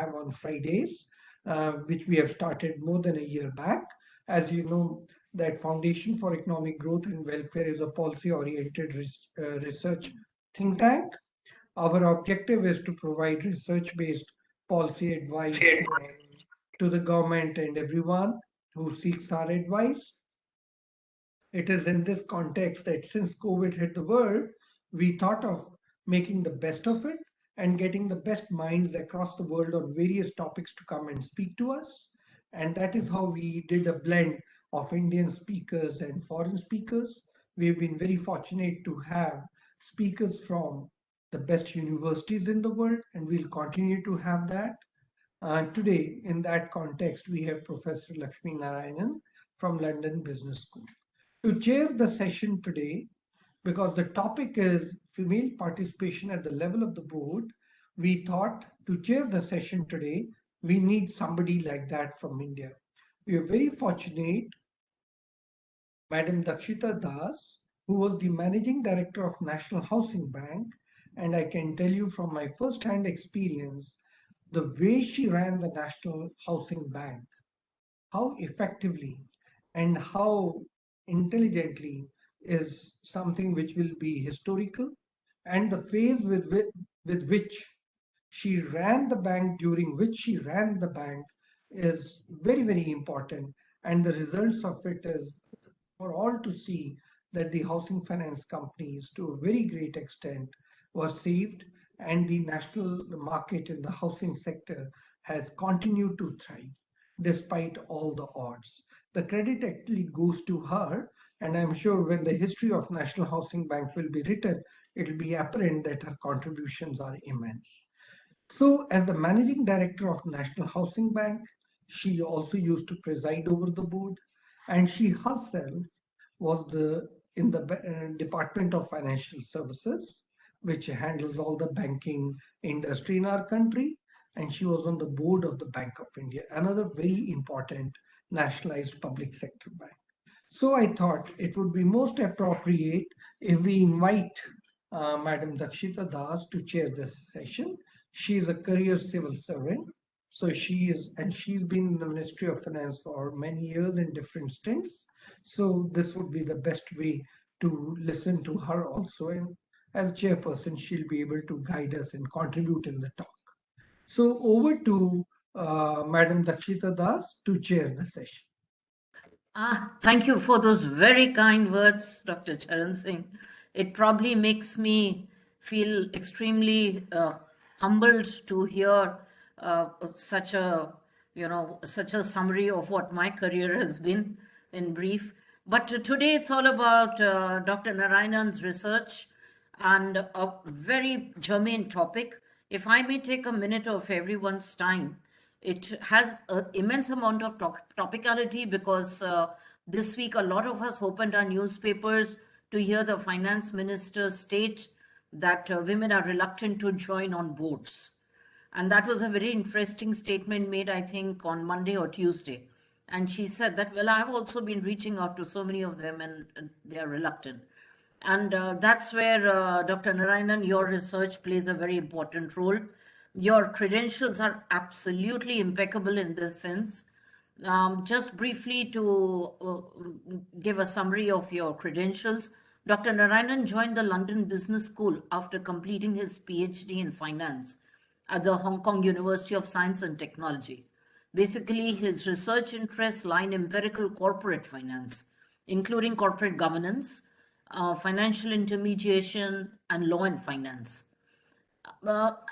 have on Fridays, which we have started more than a year back. As you know, that Foundation for Economic Growth and Welfare is a policy-oriented research think tank. Our objective is to provide research-based policy advice to the government and everyone who seeks our advice. It is in this context that since COVID hit the world, we thought of making the best of it and getting the best minds across the world on various topics to come and speak to us. And that is how we did a blend of Indian speakers and foreign speakers. We've been very fortunate to have speakers from the best universities in the world, and we'll continue to have that. Today, in that context, we have Professor Lakshmi Naaraayanan from London Business School. To chair the session today, because the topic is female participation at the level of the board, we thought to chair the session today, we need somebody like that from India. We are very fortunate, Madam Dakshita Das, who was the managing director of National Housing Bank, and I can tell you from my first-hand experience, the way she ran the National Housing Bank, how effectively and how intelligently is something which will be historical, and the phase with which she ran the bank, during which she ran the bank, is very, very important. And the results of it is for all to see that the housing finance companies, to a very great extent, were saved, and the national market in the housing sector has continued to thrive despite all the odds. The credit actually goes to her, and I'm sure when the history of National Housing Bank will be written, it will be apparent that her contributions are immense. So, as the managing director of National Housing Bank, she also used to preside over the board, and she herself was in the Department of Financial Services, which handles all the banking industry in our country, and she was on the board of the Bank of India, another very important nationalized public sector bank. So I thought it would be most appropriate if we invite Madam Dakshita Das to chair this session. She is a career civil servant. So she's been in the Ministry of Finance for many years in different stints. So this would be the best way to listen to her also. And as chairperson, she'll be able to guide us and contribute in the talk. So over to Madam Dakshita Das to chair the session. Thank you for those very kind words, Dr. Charan Singh. It probably makes me feel extremely humbled to hear such a, such a summary of what my career has been in brief. But today it's all about Dr. Naarayanan's research and a very germane topic. If I may take a minute of everyone's time, it has an immense amount of topicality because this week a lot of us opened our newspapers to hear the finance minister state that women are reluctant to join on boards. And that was a very interesting statement made, I think, on Monday or Tuesday. And she said that, well, I've also been reaching out to so many of them and they are reluctant. And that's where, Dr. Naarayanan, your research plays a very important role. Your credentials are absolutely impeccable in this sense. Just briefly to give a summary of your credentials, Dr. Naarayanan joined the London Business School after completing his PhD in finance at the Hong Kong University of Science and Technology. Basically, his research interests lie in empirical corporate finance, including corporate governance, financial intermediation, and law and finance.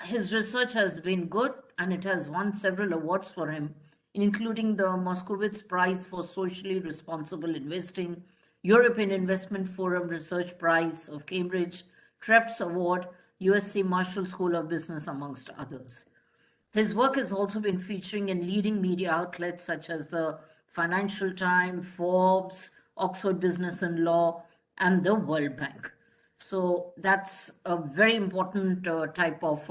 His research has been good and it has won several awards for him, including the Moskowitz Prize for Socially Responsible Investing, European Investment Forum Research Prize of Cambridge, Trefts Award, USC Marshall School of Business, amongst others. His work has also been featuring in leading media outlets such as the Financial Times, Forbes, Oxford Business and Law, and the World Bank. So that's a very important type of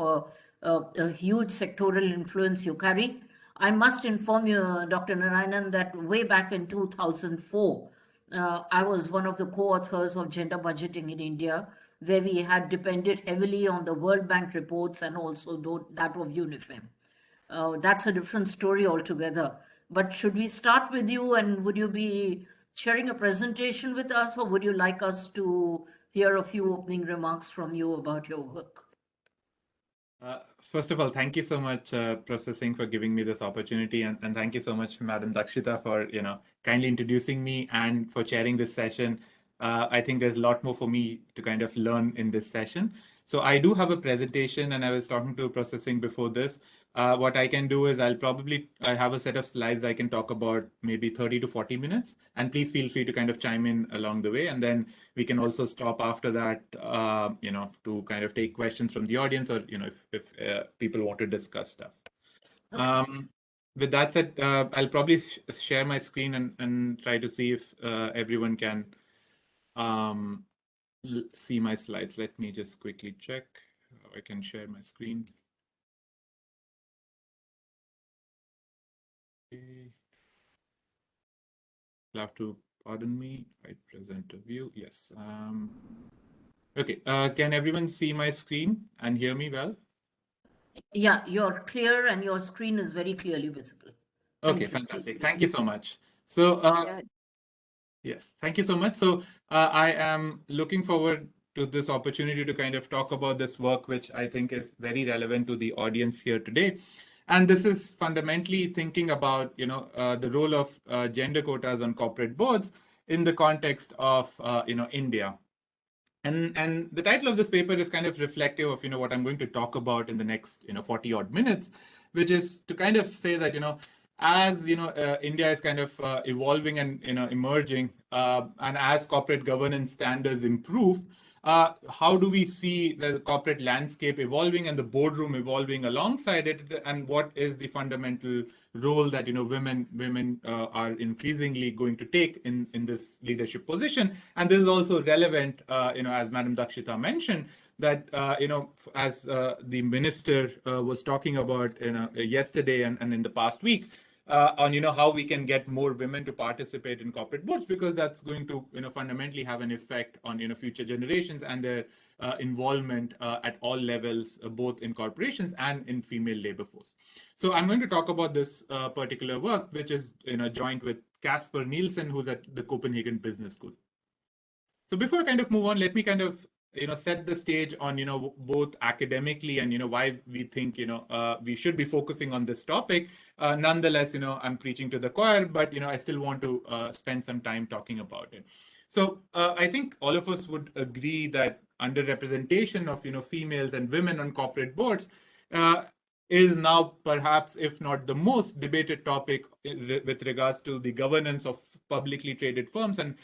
a huge sectoral influence you carry. I must inform you, Dr. Naarayanan, that way back in 2004, I was one of the co-authors of Gender Budgeting in India, where we had depended heavily on the World Bank reports and also that of UNIFEM. that's a different story altogether. But should we start with you, and would you be sharing a presentation with us, or would you like us to hear a few opening remarks from you about your work? First of all, thank you so much, Professor Singh, for giving me this opportunity, and thank you so much, Madam Dakshita, for kindly introducing me and for chairing this session. I think there's a lot more for me to kind of learn in this session. So I do have a presentation, and I was talking to Professor Singh before this. What I can do is I have a set of slides I can talk about maybe 30 to 40 minutes, and please feel free to kind of chime in along the way, and then we can also stop after that, to kind of take questions from the audience, or if people want to discuss stuff. With that said, I'll probably share my screen and try to see if everyone can see my slides. Let me just quickly check how I can share my screen. Okay. You'll have to pardon me. I present a view. Yes. Okay. Can everyone see my screen and hear me well? Yeah, you're clear, and your screen is very clearly visible. Okay, fantastic. Thank you so much. So, yes, thank you so much. So, I am looking forward to this opportunity to kind of talk about this work, which I think is very relevant to the audience here today. And this is fundamentally thinking about, the role of gender quotas on corporate boards in the context of, India. And the title of this paper is kind of reflective of what I'm going to talk about in the next 40 odd minutes, which is to kind of say that as India is kind of evolving and emerging, and as corporate governance standards improve, how do we see the corporate landscape evolving and the boardroom evolving alongside it, and what is the fundamental role that women are increasingly going to take in this leadership position? And this is also relevant, as Madam Dakshita mentioned, that as the minister was talking about yesterday and in the past week, on how we can get more women to participate in corporate boards, because that's going to fundamentally have an effect on future generations and their involvement at all levels, both in corporations and in female labor force. So I'm going to talk about this particular work, which is joint with Casper Nielsen, who's at the Copenhagen Business School. So before I kind of move on, let me kind of set the stage on both academically and why we think we should be focusing on this topic. Nonetheless, I'm preaching to the choir, but I still want to spend some time talking about it. So I think all of us would agree that underrepresentation of females and women on corporate boards is now perhaps, if not the most debated topic with regards to the governance of publicly traded firms and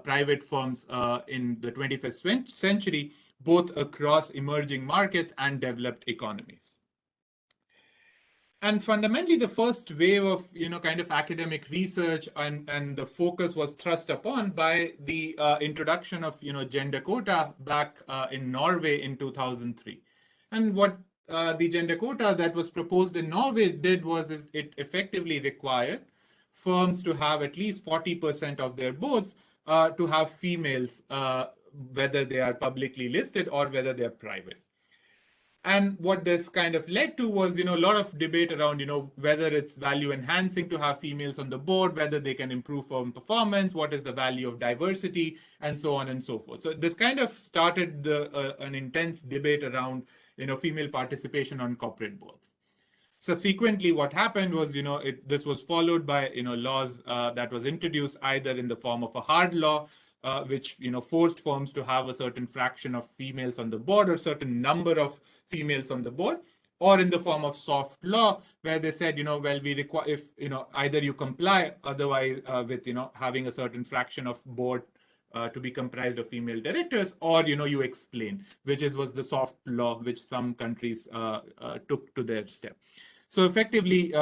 private firms in the 21st century, both across emerging markets and developed economies. And fundamentally, the first wave of kind of academic research and the focus was thrust upon by the introduction of gender quota back in Norway in 2003. And what the gender quota that was proposed in Norway did was it effectively required firms to have at least 40% of their boards to have females, whether they are publicly listed or whether they are private. And what this kind of led to was, a lot of debate around, whether it's value enhancing to have females on the board, whether they can improve firm performance, what is the value of diversity, and so on and so forth. So this kind of started an intense debate around, female participation on corporate boards. Subsequently, what happened was, this was followed by, laws that was introduced either in the form of a hard law, which forced firms to have a certain fraction of females on the board or certain number of females on the board, or in the form of soft law, where they said, well, we require, if either you comply otherwise with having a certain fraction of board to be comprised of female directors, or you explain, which was the soft law which some countries took to their step. So effectively,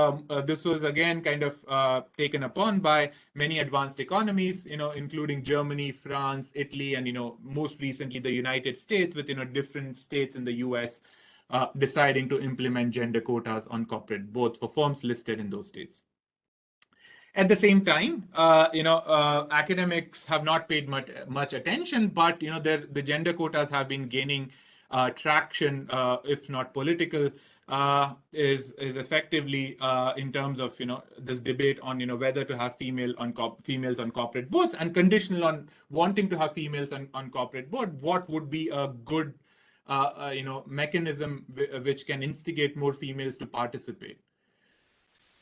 this was again kind of taken upon by many advanced economies, including Germany, France, Italy, and most recently the United States, with different states in the US deciding to implement gender quotas on corporate boards for firms listed in those states. At the same time, academics have not paid much attention, but the gender quotas have been gaining traction, if not political is effectively in terms of this debate on whether to have females on corporate boards, and conditional on wanting to have females on corporate board, what would be a good mechanism which can instigate more females to participate.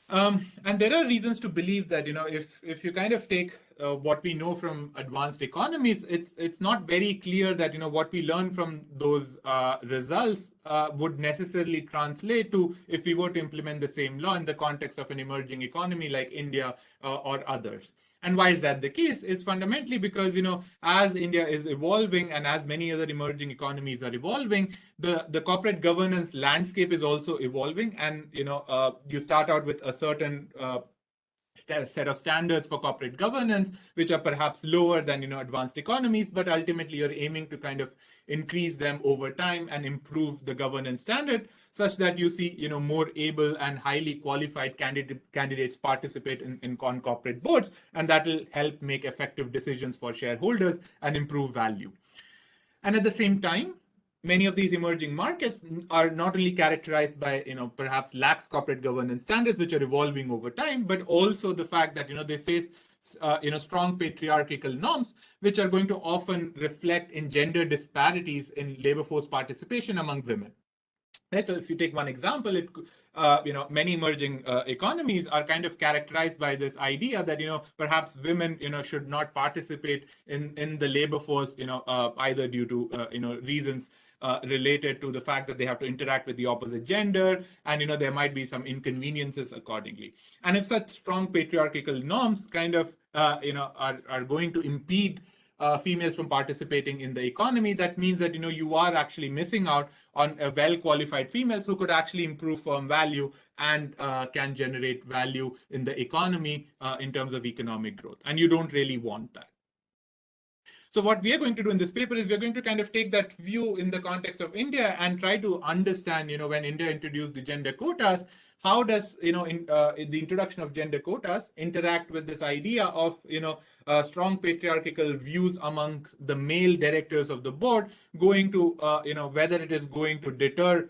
And there are reasons to believe that if you kind of take what we know from advanced economies, it's not very clear that what we learn from those results would necessarily translate to if we were to implement the same law in the context of an emerging economy like India or others. And why is that the case? Is fundamentally because, as India is evolving and as many other emerging economies are evolving, the corporate governance landscape is also evolving. And, you start out with a certain set of standards for corporate governance, which are perhaps lower than advanced economies, but ultimately you're aiming to kind of increase them over time and improve the governance standard such that you see more able and highly qualified candidates participate in corporate boards, and that will help make effective decisions for shareholders and improve value. And at the same time, many of these emerging markets are not only characterized by perhaps lax corporate governance standards, which are evolving over time, but also the fact that they face strong patriarchal norms, which are going to often reflect in gender disparities in labor force participation among women. Right? So if you take one example, many emerging economies are kind of characterized by this idea that perhaps women should not participate in the labor force either due to reasons related to the fact that they have to interact with the opposite gender, and there might be some inconveniences accordingly. And if such strong patriarchal norms kind of are going to impede females from participating in the economy, that means that you are actually missing out on well-qualified females who could actually improve firm value and can generate value in the economy in terms of economic growth. And you don't really want that. So what we are going to do in this paper is we're going to kind of take that view in the context of India and try to understand, when India introduced the gender quotas, how does the introduction of gender quotas interact with this idea of strong patriarchal views among the male directors of the board, going to whether it is going to deter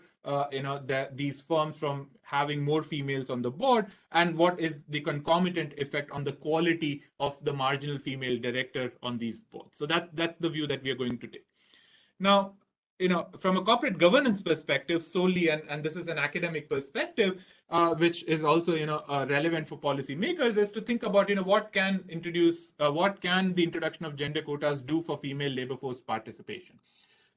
these firms from having more females on the board, and what is the concomitant effect on the quality of the marginal female director on these boards. So that's the view that we are going to take. Now, from a corporate governance perspective solely, and this is an academic perspective, which is also, relevant for policymakers, is to think about, what can the introduction of gender quotas do for female labor force participation?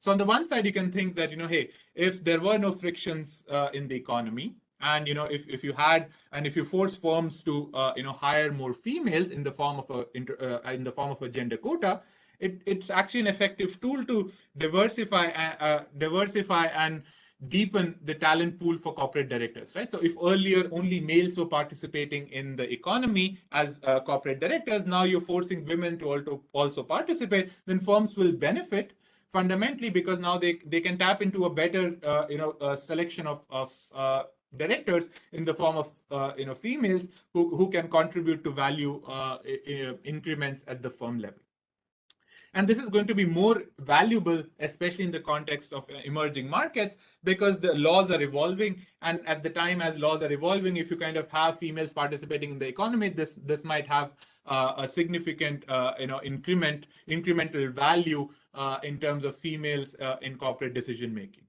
So on the one side, you can think that, hey, if there were no frictions in the economy, and if you force firms to hire more females in the form of a gender quota, it's actually an effective tool to diversify and deepen the talent pool for corporate directors, right? So if earlier only males were participating in the economy as corporate directors, now you're forcing women to also participate, then firms will benefit fundamentally because now they can tap into a better selection of directors in the form of females who can contribute to value increments at the firm level. And this is going to be more valuable, especially in the context of emerging markets, because the laws are evolving. And at the time as laws are evolving, if you kind of have females participating in the economy, this might have a significant incremental value in terms of females in corporate decision making.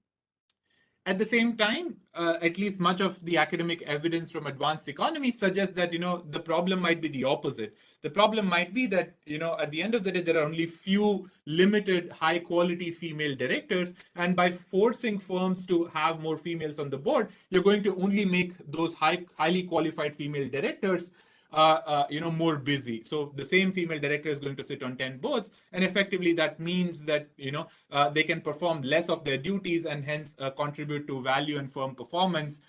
At the same time, at least much of the academic evidence from advanced economies suggests that the problem might be the opposite. The problem might be that at the end of the day, there are only few limited high quality female directors, and by forcing firms to have more females on the board, you're going to only make those highly qualified female directors more busy. So the same female director is going to sit on 10 boards, and effectively that means that they can perform less of their duties and hence contribute to value and firm performance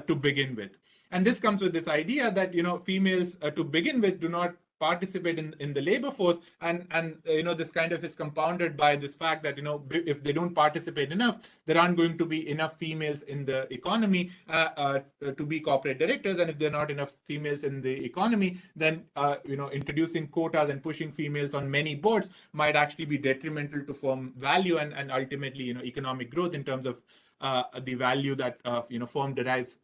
to begin with. And this comes with this idea that females to begin with do not participate in the labor force, and this kind of is compounded by this fact that if they don't participate enough, there aren't going to be enough females in the economy to be corporate directors, and if there are not enough females in the economy, then introducing quotas and pushing females on many boards might actually be detrimental to firm value and ultimately economic growth in terms of the value that firm derives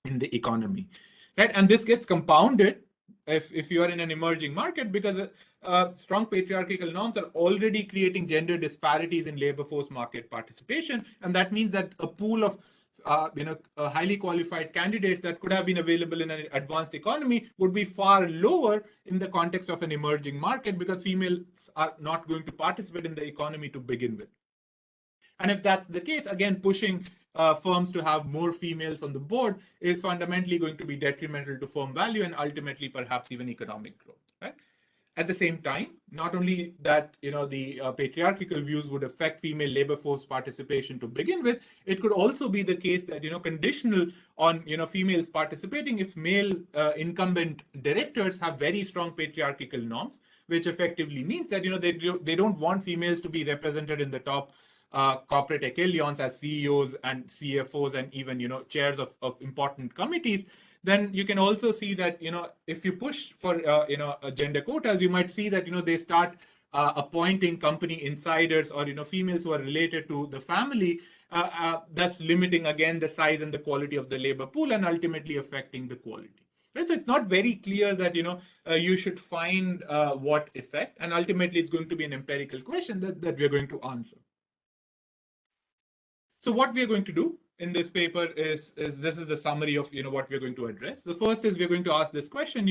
in the economy, right? And this gets compounded if you are in an emerging market, because strong patriarchal norms are already creating gender disparities in labor force market participation, and that means that a pool of highly qualified candidates that could have been available in an advanced economy would be far lower in the context of an emerging market, because females are not going to participate in the economy to begin with. And if that's the case, again, pushing firms to have more females on the board is fundamentally going to be detrimental to firm value and ultimately perhaps even economic growth, right? At the same time, not only that, the patriarchal views would affect female labor force participation to begin with, it could also be the case that, conditional on, females participating if male incumbent directors have very strong patriarchal norms, which effectively means that, they don't want females to be represented in the top corporate echelons as CEOs and CFOs and even, chairs of important committees. Then you can also see that, if you push for, gender quotas, you might see that, they start appointing company insiders or, females who are related to the family, thus limiting again the size and the quality of the labor pool and ultimately affecting the quality. Right? So it's not very clear that, you should find what effect, and ultimately it's going to be an empirical question that we're going to answer. So what we're going to do in this paper is this is the summary of what we're going to address. The first is we're going to ask this question,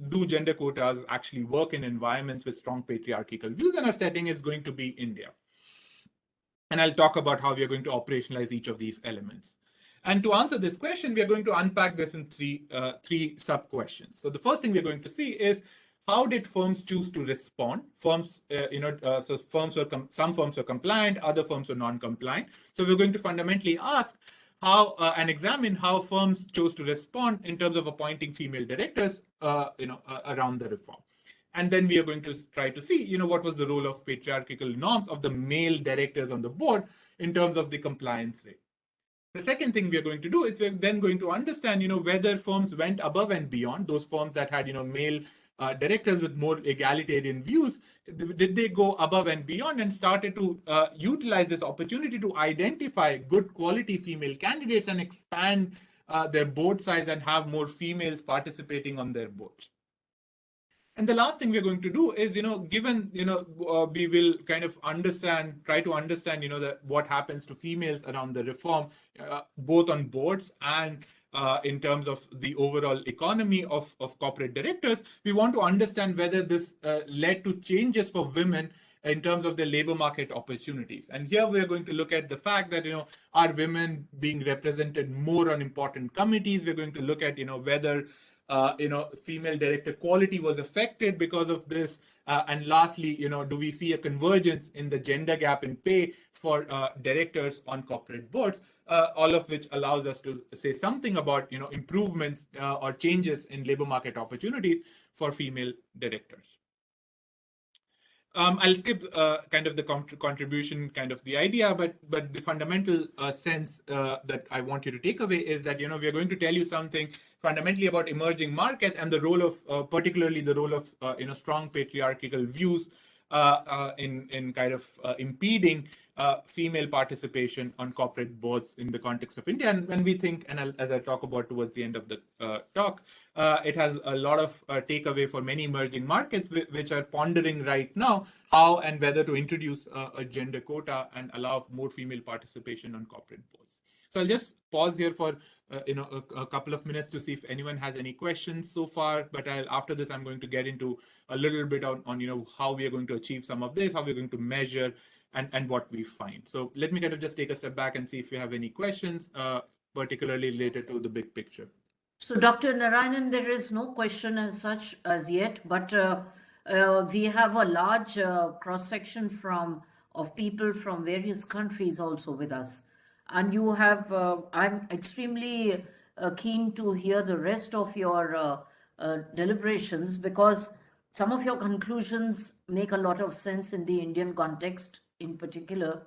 do gender quotas actually work in environments with strong patriarchal views? And our setting is going to be India. And I'll talk about how we're going to operationalize each of these elements. And to answer this question, we are going to unpack this in three sub-questions. So the first thing we're going to see is, how did firms choose to respond? Firms, so some firms were compliant, other firms were non-compliant. So we're going to fundamentally ask how and examine how firms chose to respond in terms of appointing female directors, around the reform. And then we are going to try to see, what was the role of patriarchal norms of the male directors on the board in terms of the compliance rate. The second thing we are going to do is we're then going to understand, whether firms went above and beyond. Those firms that had, male directors with more egalitarian views, did they go above and beyond and started to utilize this opportunity to identify good quality female candidates and expand their board size and have more females participating on their boards? And the last thing we're going to do is, given, we will kind of try to understand, what happens to females around the reform, both on boards and in terms of the overall economy of corporate directors. We want to understand whether this led to changes for women in terms of the labor market opportunities. And here we're going to look at the fact that, are women being represented more on important committees? We're going to look at, whether female director quality was affected because of this. And lastly, do we see a convergence in the gender gap in pay for directors on corporate boards? All of which allows us to say something about, improvements or changes in labor market opportunities for female directors. I'll skip kind of the contribution, kind of the idea, but the fundamental sense that I want you to take away is that, we're going to tell you something fundamentally about emerging markets and the role of, particularly the role of, strong patriarchal views in kind of impeding female participation on corporate boards in the context of India. And when we think, and as I talk about towards the end of the talk, it has a lot of takeaway for many emerging markets, which are pondering right now how and whether to introduce a gender quota and allow more female participation on corporate boards. So I'll just pause here for a couple of minutes to see if anyone has any questions so far. But after this, I'm going to get into a little bit on how we are going to achieve some of this, how we're going to measure, and what we find. So let me kind of just take a step back and see if you have any questions, particularly related to the big picture. So, Dr. Naaraayanan, there is no question as such as yet, but we have a large cross-section of people from various countries also with us. And you have, I'm extremely keen to hear the rest of your deliberations, because some of your conclusions make a lot of sense in the Indian context in particular,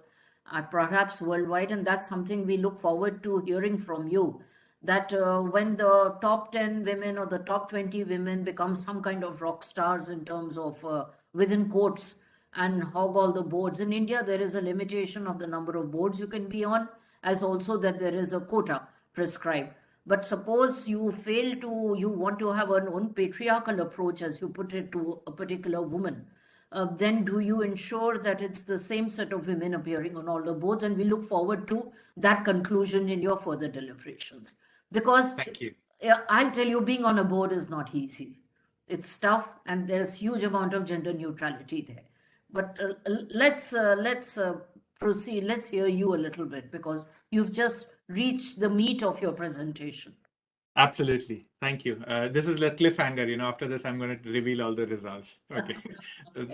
perhaps worldwide, and that's something we look forward to hearing from you. That when the top 10 women or the top 20 women become some kind of rock stars in terms of within quotes and hog all the boards. In India, there is a limitation of the number of boards you can be on, as also that there is a quota prescribed. But suppose you want to have an own patriarchal approach, as you put it, to a particular woman, then do you ensure that it's the same set of women appearing on all the boards? And we look forward to that conclusion in your further deliberations. Because Thank you. I'll tell you, being on a board is not easy. It's tough, and there's huge amount of gender neutrality there. But let's proceed. Let's hear you a little bit, because you've just reached the meat of your presentation. Absolutely. Thank you. This is a cliffhanger. After this, I'm going to reveal all the results. Okay.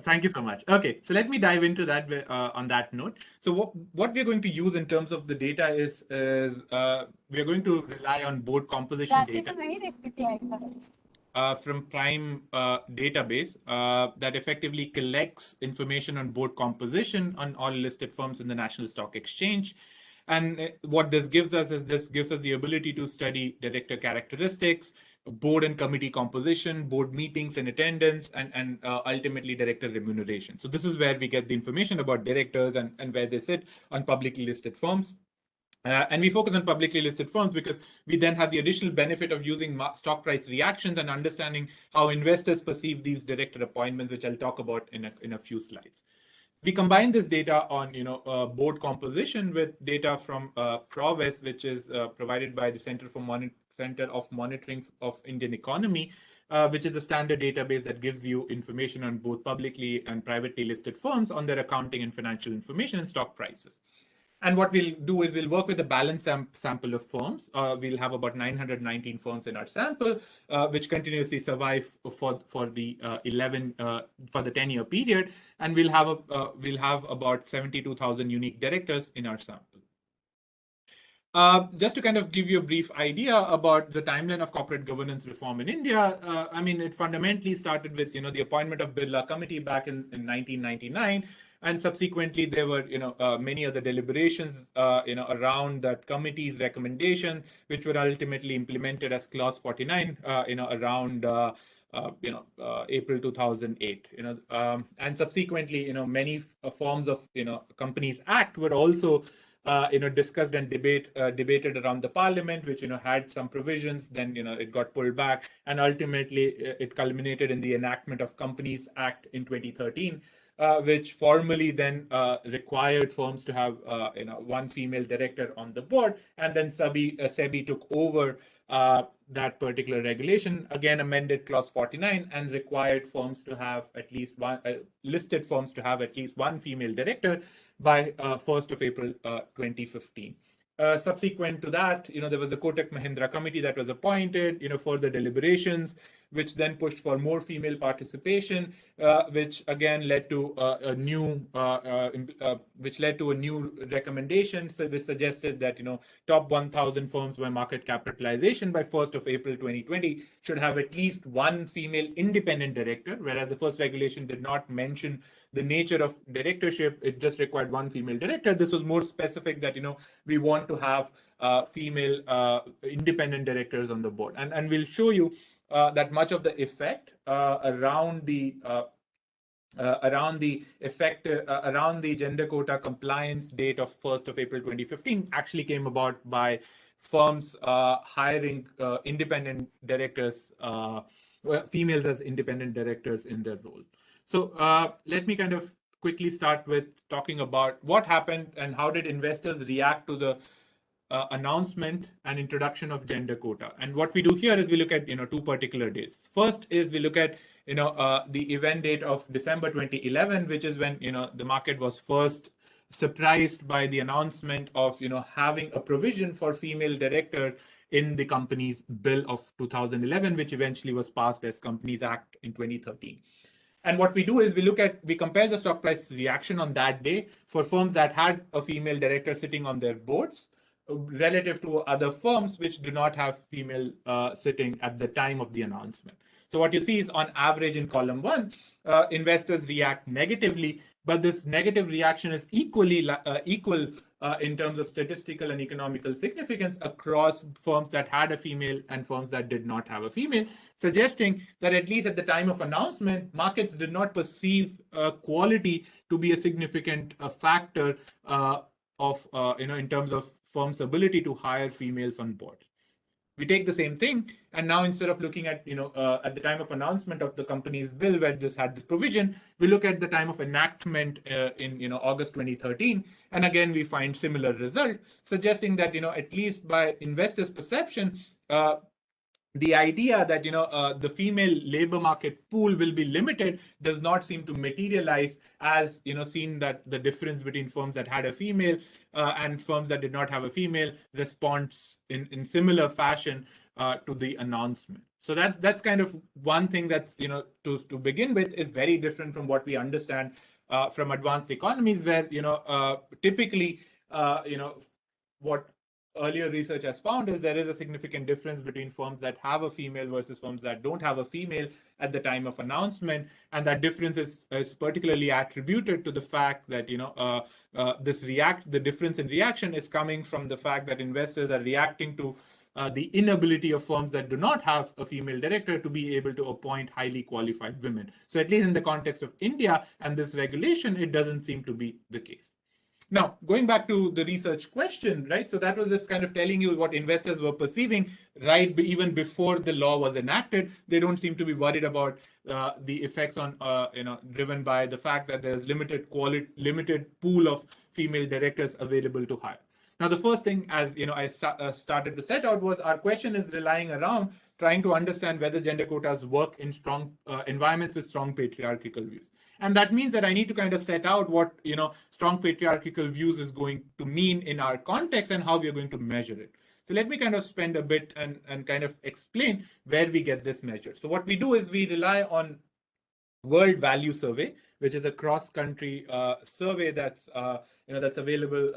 Thank you so much. Okay. So let me dive into that on that note. So what we're going to use in terms of the data is we're going to rely on board composition data from Prime database that effectively collects information on board composition on all listed firms in the National Stock Exchange. And what this gives us is the ability to study director characteristics, board and committee composition, board meetings and attendance, and ultimately director remuneration. So this is where we get the information about directors and where they sit on publicly listed firms. And we focus on publicly listed firms because we then have the additional benefit of using stock price reactions and understanding how investors perceive these director appointments, which I'll talk about in a few slides. We combine this data on board composition with data from Quotas, which is provided by the Center of Monitoring of Indian Economy, which is a standard database that gives you information on both publicly and privately listed firms on their accounting and financial information and stock prices. And what we'll do is we'll work with a balanced sample of firms. We'll have about 919 firms in our sample, which continuously survive for the 10-year period, and we'll have about 72,000 unique directors in our sample. Just to kind of give you a brief idea about the timeline of corporate governance reform in India, it fundamentally started with the appointment of Birla Committee back in 1999. And subsequently, there were, many other deliberations, around that committee's recommendation, which were ultimately implemented as Clause 49, around, April 2008. And subsequently, many forms of, Companies Act were also, discussed and debated around the Parliament, which had some provisions. Then it got pulled back, and ultimately it culminated in the enactment of Companies Act in 2013. Which formally then required firms to have one female director on the board, and then SEBI took over that particular regulation, again amended Clause 49, and required firms to have at least one listed firms to have at least one female director by 1st of April 2015. Subsequent to that, there was the Kotak Mahindra committee that was appointed, for the deliberations, which then pushed for more female participation, which again led to a new recommendation. So they suggested that top 1,000 firms by market capitalization by 1st of April 2020 should have at least one female independent director, whereas the first regulation did not mention the nature of directorship. It just required one female director. This was more specific that we want to have female independent directors on the board, and we'll show you that much of the effect around the gender quota compliance date of 1st of April 2015 actually came about by firms hiring independent directors, females as independent directors in their role. So let me kind of quickly start with talking about what happened and how did investors react to the announcement and introduction of gender quota. And what we do here is we look at two particular dates. First is we look at the event date of December 2011, which is when the market was first surprised by the announcement of having a provision for female director in the Companies Bill of 2011, which eventually was passed as Companies Act in 2013. And what we do is we compare the stock price reaction on that day for firms that had a female director sitting on their boards relative to other firms which do not have female sitting at the time of the announcement. So what you see is on average in column 1, investors react negatively, but this negative reaction is equal in terms of statistical and economical significance across firms that had a female and firms that did not have a female, suggesting that at least at the time of announcement, markets did not perceive quality to be a significant factor in terms of firms' ability to hire females on board. We take the same thing, and now instead of looking at, at the time of announcement of the company's bill where this had this provision, we look at the time of enactment in August 2013, and again we find similar result, suggesting that at least by investors' perception, the idea that the female labor market pool will be limited does not seem to materialize, as seen that the difference between firms that had a female and firms that did not have a female responds in similar fashion to the announcement. So that's kind of one thing that's to begin with is very different from what we understand from advanced economies, where typically what earlier research has found is there is a significant difference between firms that have a female versus firms that don't have a female at the time of announcement, and that difference is particularly attributed to the fact that the difference in reaction is coming from the fact that investors are reacting to the inability of firms that do not have a female director to be able to appoint highly qualified women. So at least in the context of India and this regulation, it doesn't seem to be the case. Now, going back to the research question, right? So that was just kind of telling you what investors were perceiving, right? Even before the law was enacted, they don't seem to be worried about the effects on, driven by the fact that there's limited pool of female directors available to hire. Now, the first thing, as I started to set out, was our question is relying around trying to understand whether gender quotas work in strong environments with strong patriarchal views. And that means that I need to kind of set out what strong patriarchal views is going to mean in our context and how we are going to measure it. So let me kind of spend a bit and kind of explain where we get this measure. So what we do is we rely on World Value Survey, which is a cross-country survey that's available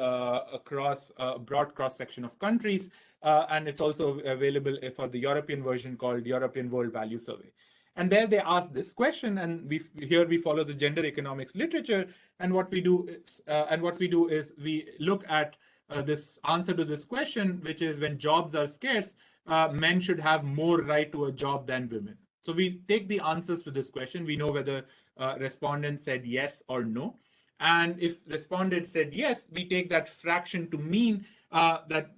across a broad cross-section of countries, and it's also available for the European version called European World Value Survey. And there they ask this question, and here we follow the gender economics literature. And what we do is we look at this answer to this question, which is when jobs are scarce, men should have more right to a job than women. So we take the answers to this question. We know whether respondents said yes or no. And if respondents said yes, we take that fraction to mean that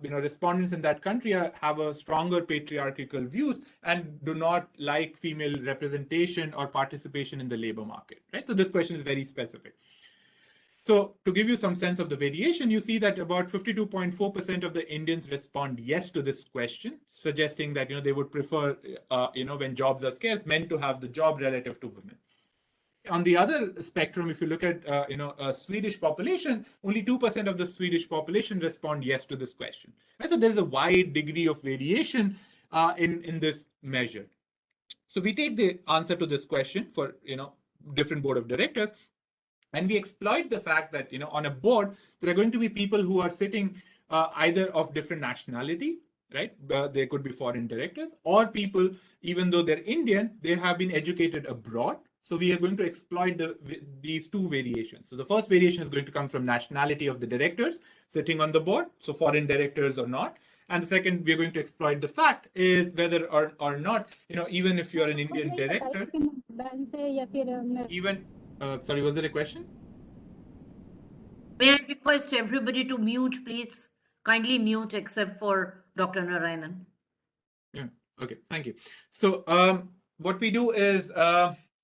respondents in that country have a stronger patriarchal views and do not like female representation or participation in the labor market, right? So this question is very specific. So to give you some sense of the variation, you see that about 52.4% of the Indians respond yes to this question, suggesting that they would prefer, when jobs are scarce, men to have the job relative to women. On the other spectrum, if you look at a Swedish population, only 2% of the Swedish population respond yes to this question. Right? So there's a wide degree of variation in this measure. So we take the answer to this question for different board of directors, and we exploit the fact that on a board there are going to be people who are sitting either of different nationality, right? They could be foreign directors, or people, even though they're Indian, they have been educated abroad. So we are going to exploit these two variations. So the first variation is going to come from nationality of the directors sitting on the board, so foreign directors or not. And the second we are going to exploit the fact is whether or not, even if you're an Indian director, sorry, was there a question? May I request everybody to mute, please? Kindly mute except for Dr. Naaraayanan. Yeah, okay, thank you. So what we do is,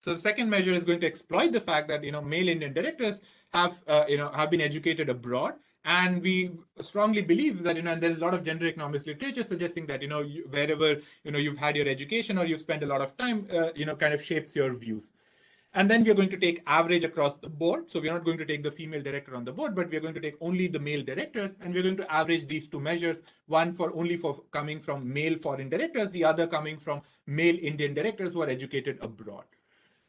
so the second measure is going to exploit the fact that male Indian directors have been educated abroad, and we strongly believe that and there's a lot of gender economics literature suggesting that wherever you've had your education or you've spent a lot of time, kind of shapes your views. And then we are going to take average across the board. So we're not going to take the female director on the board, but we're going to take only the male directors, and we're going to average these two measures, one only for coming from male foreign directors, the other coming from male Indian directors who are educated abroad.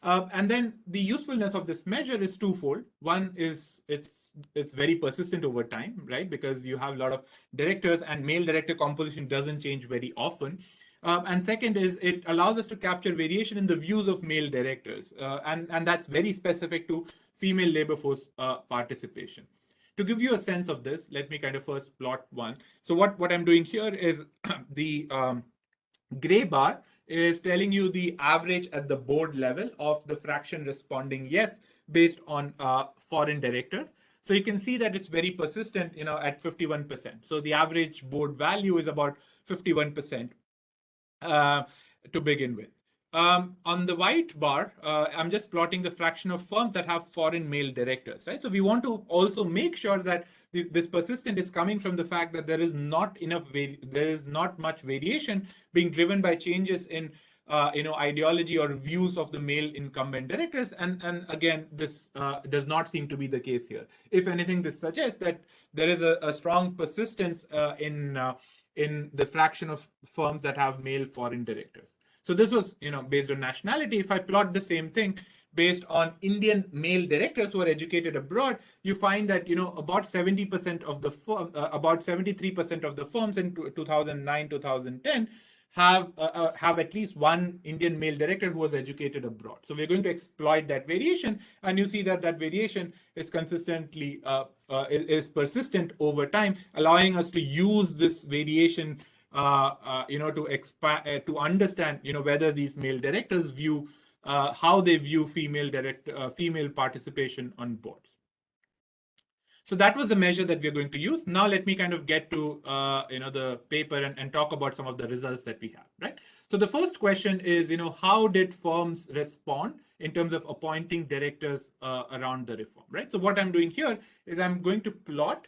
And then the usefulness of this measure is twofold. One is it's very persistent over time, right? Because you have a lot of directors and male director composition doesn't change very often. And second is it allows us to capture variation in the views of male directors. And that's very specific to female labor force participation. To give you a sense of this, let me kind of first plot one. So what I'm doing here is the gray bar is telling you the average at the board level of the fraction responding yes based on foreign directors. So you can see that it's very persistent, at 51%. So the average board value is about 51% to begin with. On the white bar, I'm just plotting the fraction of firms that have foreign male directors, right? So we want to also make sure that this persistent is coming from the fact that there is not much variation being driven by changes in ideology or views of the male incumbent directors. And again, this does not seem to be the case here. If anything, this suggests that there is a strong persistence in the fraction of firms that have male foreign directors. So this was, based on nationality. If I plot the same thing based on Indian male directors who are educated abroad, you find that, about 70% of the about 73% of the firms in 2009, 2010 have at least one Indian male director who was educated abroad. So we're going to exploit that variation, and you see that variation is consistently is persistent over time, allowing us to use this variation to expand to understand whether these male directors view how they view female participation on boards. So that was the measure that we're going to use. Now let me kind of get to the paper and talk about some of the results that we have, right? So the first question is, how did firms respond in terms of appointing directors around the reform, right? So what I'm doing here is I'm going to plot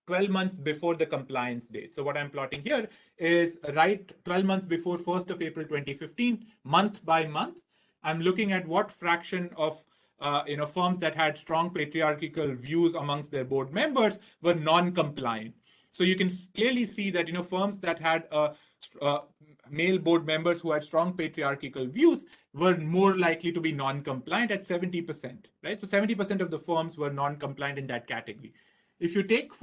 12 months before the compliance date. So what I'm plotting here is 12 months before 1st of April 2015, month by month. I'm looking at what fraction of firms that had strong patriarchal views amongst their board members were non-compliant. So you can clearly see that firms that had male board members who had strong patriarchal views were more likely to be non-compliant at 70%, right? So 70% of the firms were non-compliant in that category. If you take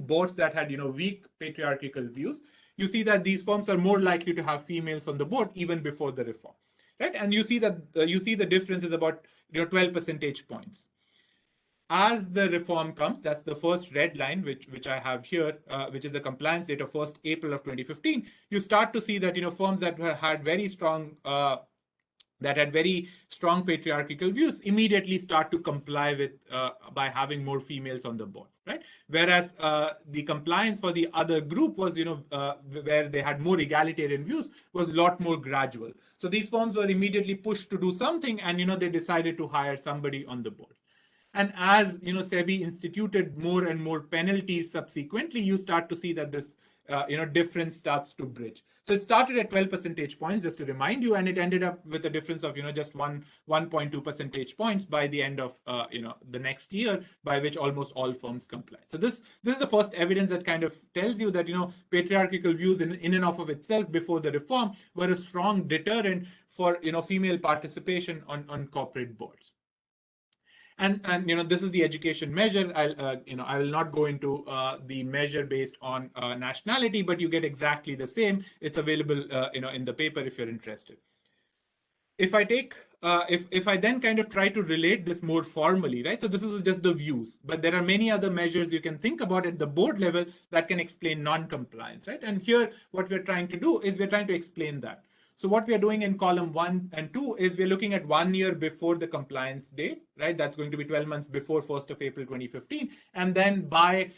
boards that had weak patriarchal views, you see that these firms are more likely to have females on the board even before the reform, right? And you see that the difference is about 12 percentage points. As the reform comes, that's the first red line, which I have here, which is the compliance date of 1st April of 2015. You start to see that firms that had very strong patriarchal views immediately start to comply with by having more females on the board, right? Whereas the compliance for the other group was, where they had more egalitarian views, was a lot more gradual. So these firms were immediately pushed to do something, and they decided to hire somebody on the board. And as SEBI instituted more and more penalties subsequently, you start to see that this difference starts to bridge. So it started at 12 percentage points, just to remind you, and it ended up with a difference of just 1.2 percentage points by the end of the next year, by which almost all firms comply. So this is the first evidence that kind of tells you that patriarchal views in and of itself before the reform were a strong deterrent for female participation on corporate boards. And this is the education measure. I will not go into the measure based on nationality, but you get exactly the same. It's available in the paper if you're interested. If I take if I then kind of try to relate this more formally, right? So this is just the views, but there are many other measures you can think about at the board level that can explain non-compliance, right? And here what we're trying to do is we're trying to explain that. So what we are doing in column 1 and 2 is we're looking at 1 year before the compliance date, right? That's going to be 12 months before 1st of April 2015. And then by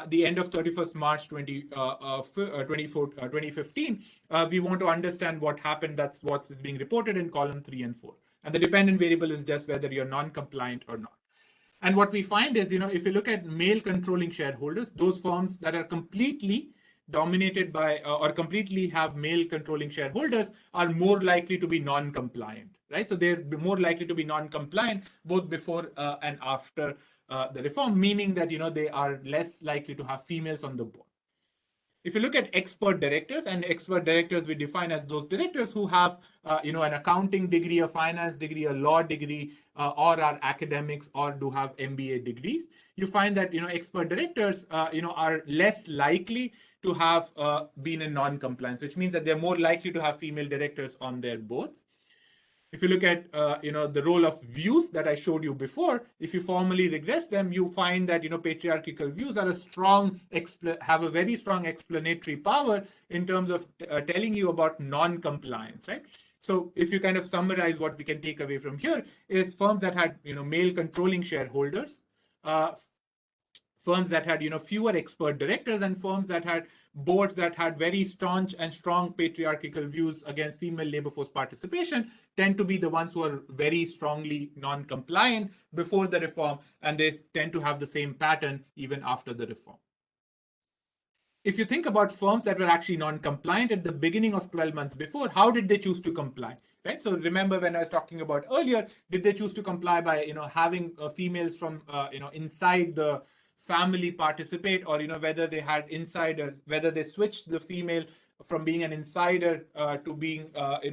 the end of 31st March 2015, we want to understand what happened. That's what is being reported in column 3 and 4. And the dependent variable is just whether you're non-compliant or not. And what we find is, if you look at male controlling shareholders, those firms that are completely dominated by or completely have male controlling shareholders are more likely to be non-compliant, right? So they're more likely to be non-compliant both before and after the reform, meaning that they are less likely to have females on the board. If you look at expert directors, and expert directors we define as those directors who have an accounting degree, a finance degree, a law degree, or are academics or do have MBA degrees, you find that expert directors are less likely to have been in non-compliance, which means that they're more likely to have female directors on their boards. If you look at the role of views that I showed you before, if you formally regress them, you find that patriarchal views are have a very strong explanatory power in terms of telling you about non-compliance, right? So if you kind of summarize what we can take away from here is firms that had male controlling shareholders firms that had fewer expert directors, and firms that had boards that had very staunch and strong patriarchal views against female labor force participation tend to be the ones who are very strongly non-compliant before the reform, and they tend to have the same pattern even after the reform. If you think about firms that were actually non-compliant at the beginning of 12 months before, how did they choose to comply? Right. So remember when I was talking about earlier, did they choose to comply by having females from inside the family participate, or whether they had insiders, whether they switched the female from being an insider to being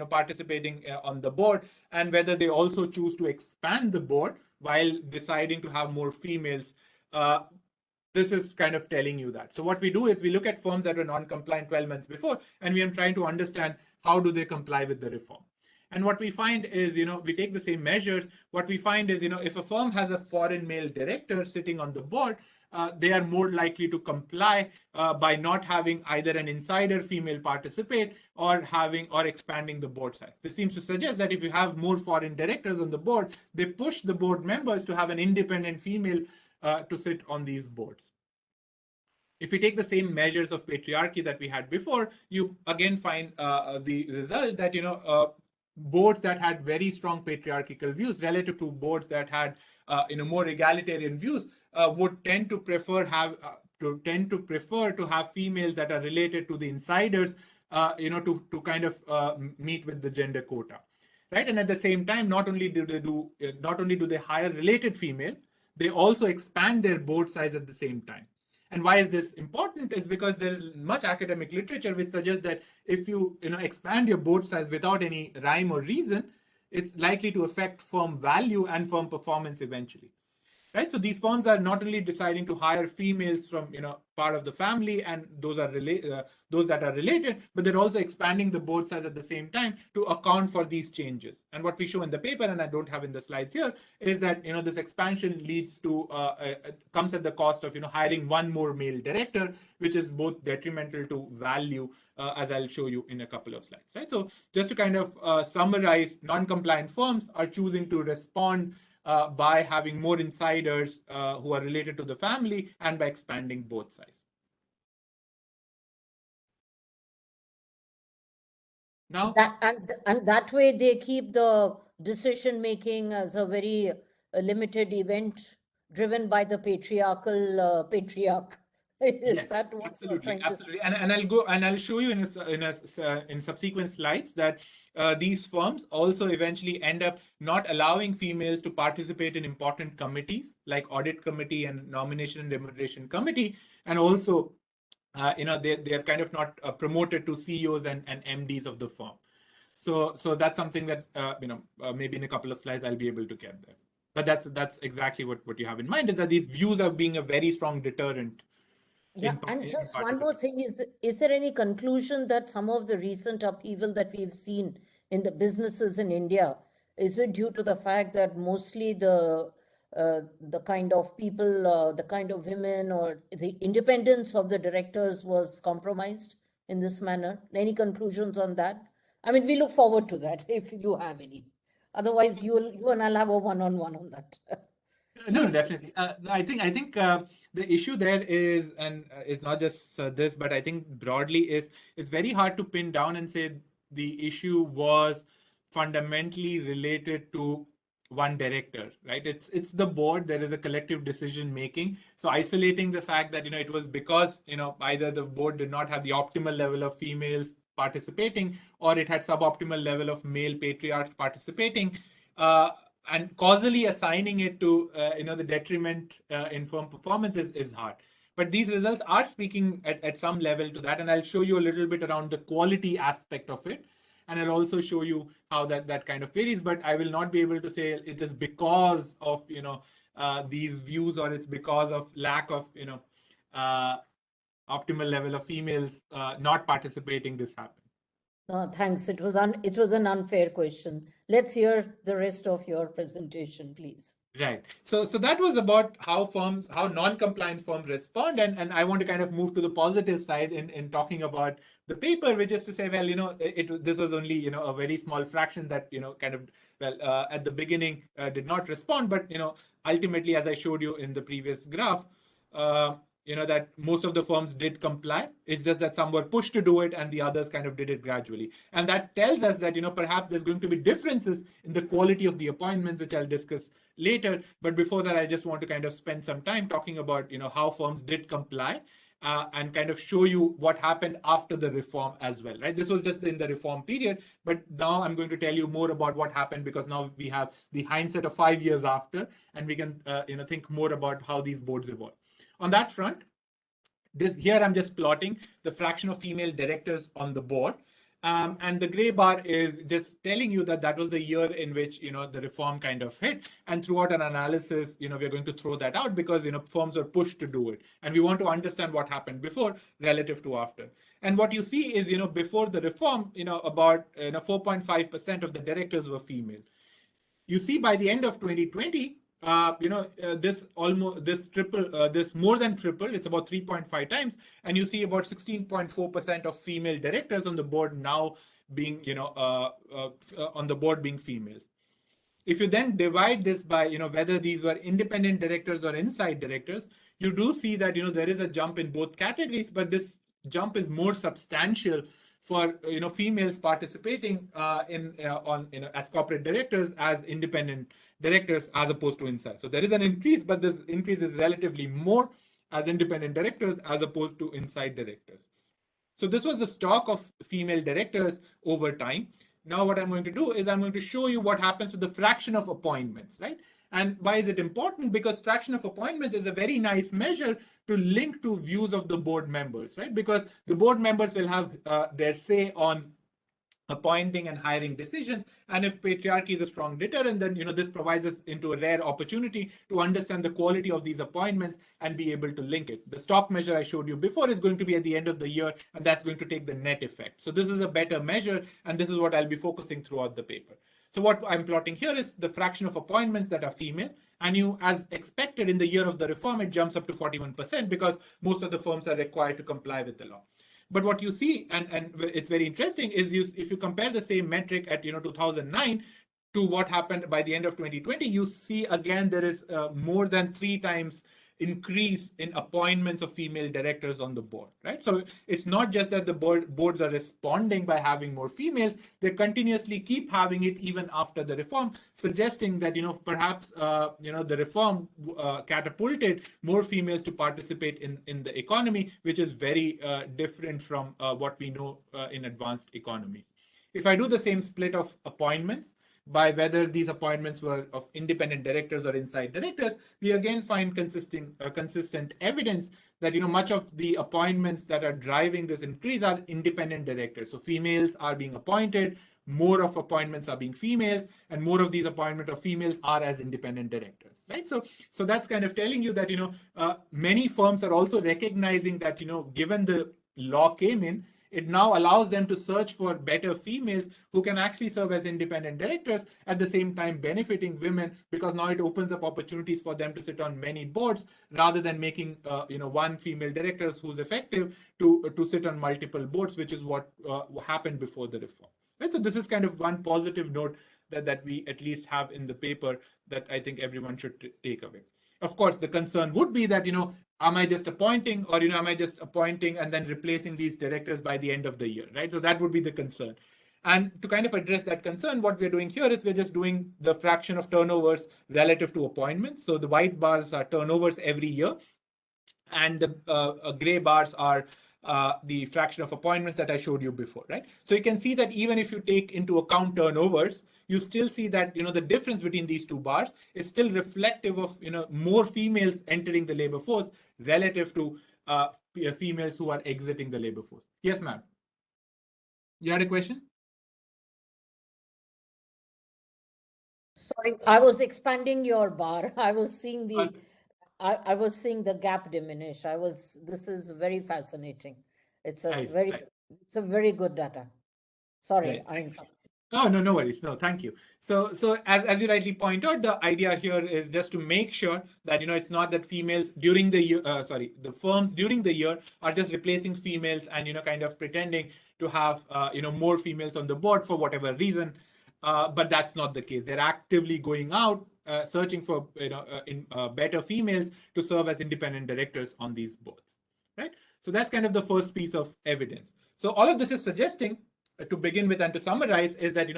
participating on the board, and whether they also choose to expand the board while deciding to have more females. This is kind of telling you that. So what we do is we look at firms that were non-compliant 12 months before, and we are trying to understand how do they comply with the reform. And what we find is, we take the same measures. What we find is, if a firm has a foreign male director sitting on the board, they are more likely to comply by not having either an insider female participate or expanding the board size. This seems to suggest that if you have more foreign directors on the board, they push the board members to have an independent female to sit on these boards. If we take the same measures of patriarchy that we had before, you again find the result that boards that had very strong patriarchal views relative to boards that had more egalitarian views would tend to prefer to have females that are related to the insiders to kind of meet with the gender quota, right? And at the same time, not only do they hire related female, they also expand their board size at the same time. And why is this important is because there is much academic literature which suggests that if you expand your board size without any rhyme or reason, it's likely to affect firm value and firm performance eventually. Right, so these firms are not only deciding to hire females from part of the family, and those that are related, but they're also expanding the board size at the same time to account for these changes. And what we show in the paper, and I don't have in the slides here, is that this expansion leads to comes at the cost of hiring one more male director, which is both detrimental to value, as I'll show you in a couple of slides. Right, so just to kind of summarize, non-compliant firms are choosing to respond by having more insiders who are related to the family, and by expanding both sides. Now, and that way they keep the decision making as a very limited event driven by the patriarchal patriarch. Is yes, that what absolutely. And I'll show you in subsequent slides that these firms also eventually end up not allowing females to participate in important committees like audit committee and nomination and remuneration committee, and also they are kind of not promoted to CEOs and MDs of the firm. So that's something that maybe in a couple of slides I'll be able to get there. But that's exactly what you have in mind, is that these views are being a very strong deterrent. Yeah, and just one more thing, is there any conclusion that some of the recent upheaval that we've seen in the businesses in India, is it due to the fact that mostly the kind of people, the kind of women, or the independence of the directors was compromised in this manner? Any conclusions on that? I mean, we look forward to that if you have any. Otherwise, you and I'll have a one-on-one on that. No, definitely. I think the issue there is, and it's not just this, but I think broadly it's very hard to pin down and say the issue was fundamentally related to one director, right? It's the board. There is a collective decision making. So isolating the fact that it was because either the board did not have the optimal level of females participating, or it had suboptimal level of male patriarchs participating. And causally assigning it to the detriment in firm performance is hard. But these results are speaking at some level to that, and I'll show you a little bit around the quality aspect of it, and I'll also show you how that kind of varies. But I will not be able to say it is because of these views, or it's because of lack of optimal level of females not participating this happened. Thanks. It was an unfair question. Let's hear the rest of your presentation, please. Right. So that was about how non-compliance firms respond, and I want to kind of move to the positive side in talking about the paper, which is to say, well, this was only a very small fraction that kind of at the beginning did not respond, but ultimately, as I showed you in the previous graph, uh, that most of the firms did comply. It's just that some were pushed to do it and the others kind of did it gradually. And that tells us that, perhaps there's going to be differences in the quality of the appointments, which I'll discuss later. But before that, I just want to kind of spend some time talking about, how firms did comply. And kind of show you what happened after the reform as well, right? This was just in the reform period, but now I'm going to tell you more about what happened, because now we have the hindsight of 5 years after, and we can think more about how these boards evolved. On that front, here I'm just plotting the fraction of female directors on the board. And the gray bar is just telling you that was the year in which the reform kind of hit. And throughout an analysis, we're going to throw that out because firms are pushed to do it, and we want to understand what happened before relative to after. And what you see is before the reform, about 4.5% of the directors were female. You see, by the end of 2020, this more than tripled. It's about 3.5 times, and you see about 16.4% of female directors on the board now being, on the board being females. If you then divide this by, whether these were independent directors or inside directors, you do see that, there is a jump in both categories, but this jump is more substantial for females participating as corporate directors, as independent directors, as opposed to inside. So there is an increase, but this increase is relatively more as independent directors as opposed to inside directors. So this was the stock of female directors over time. Now what I'm going to do is I'm going to show you what happens to the fraction of appointments, right? And why is it important? Because fraction of appointments is a very nice measure to link to views of the board members, right? Because the board members will have their say on appointing and hiring decisions. And if patriarchy is a strong deterrent, then this provides us into a rare opportunity to understand the quality of these appointments and be able to link it. The stock measure I showed you before is going to be at the end of the year, and that's going to take the net effect. So this is a better measure, and this is what I'll be focusing throughout the paper. So what I'm plotting here is the fraction of appointments that are female, and as expected in the year of the reform, it jumps up to 41% because most of the firms are required to comply with the law. But what you see, and it's very interesting, is if you compare the same metric at 2009 to what happened by the end of 2020, you see again there is more than 3 times increase in appointments of female directors on the board, right? So it's not just that the boards are responding by having more females, they continuously keep having it even after the reform, suggesting that perhaps the reform catapulted more females to participate in the economy, which is very different from what we know in advanced economies. If I do the same split of appointments by whether these appointments were of independent directors or inside directors, we again find consistent evidence that much of the appointments that are driving this increase are independent directors. So females are being appointed, more of appointments are being females, and more of these appointments of females are as independent directors, right? So that's kind of telling you that many firms are also recognizing that given the law came in, it now allows them to search for better females who can actually serve as independent directors, at the same time benefiting women, because now it opens up opportunities for them to sit on many boards rather than making one female director who's effective to sit on multiple boards, which is what happened before the reform. Right? So this is kind of one positive note that we at least have in the paper that I think everyone should take away. Of course, the concern would be that, am I just appointing, or, am I just appointing and then replacing these directors by the end of the year, right? So that would be the concern. And to kind of address that concern, what we're doing here is we're just doing the fraction of turnovers relative to appointments. So the white bars are turnovers every year, and the gray bars are the fraction of appointments that I showed you before, right? So you can see that even if you take into account turnovers, you still see that the difference between these two bars is still reflective of more females entering the labor force relative to females who are exiting the labor force. Yes, ma'am. You had a question? Sorry, I was expanding your bar. I was seeing I was seeing the gap diminish. This is very fascinating. It's a very good data. Sorry, I interrupted. Oh, no, no worries. No, thank you. So as you rightly point out, the idea here is just to make sure that, it's not that females during the year, the firms during the year are just replacing females and, kind of pretending to have, more females on the board for whatever reason. But that's not the case. They're actively going out, searching for, better females to serve as independent directors on these boards, right? So that's kind of the first piece of evidence. So all of this is suggesting, to begin with and to summarize, is that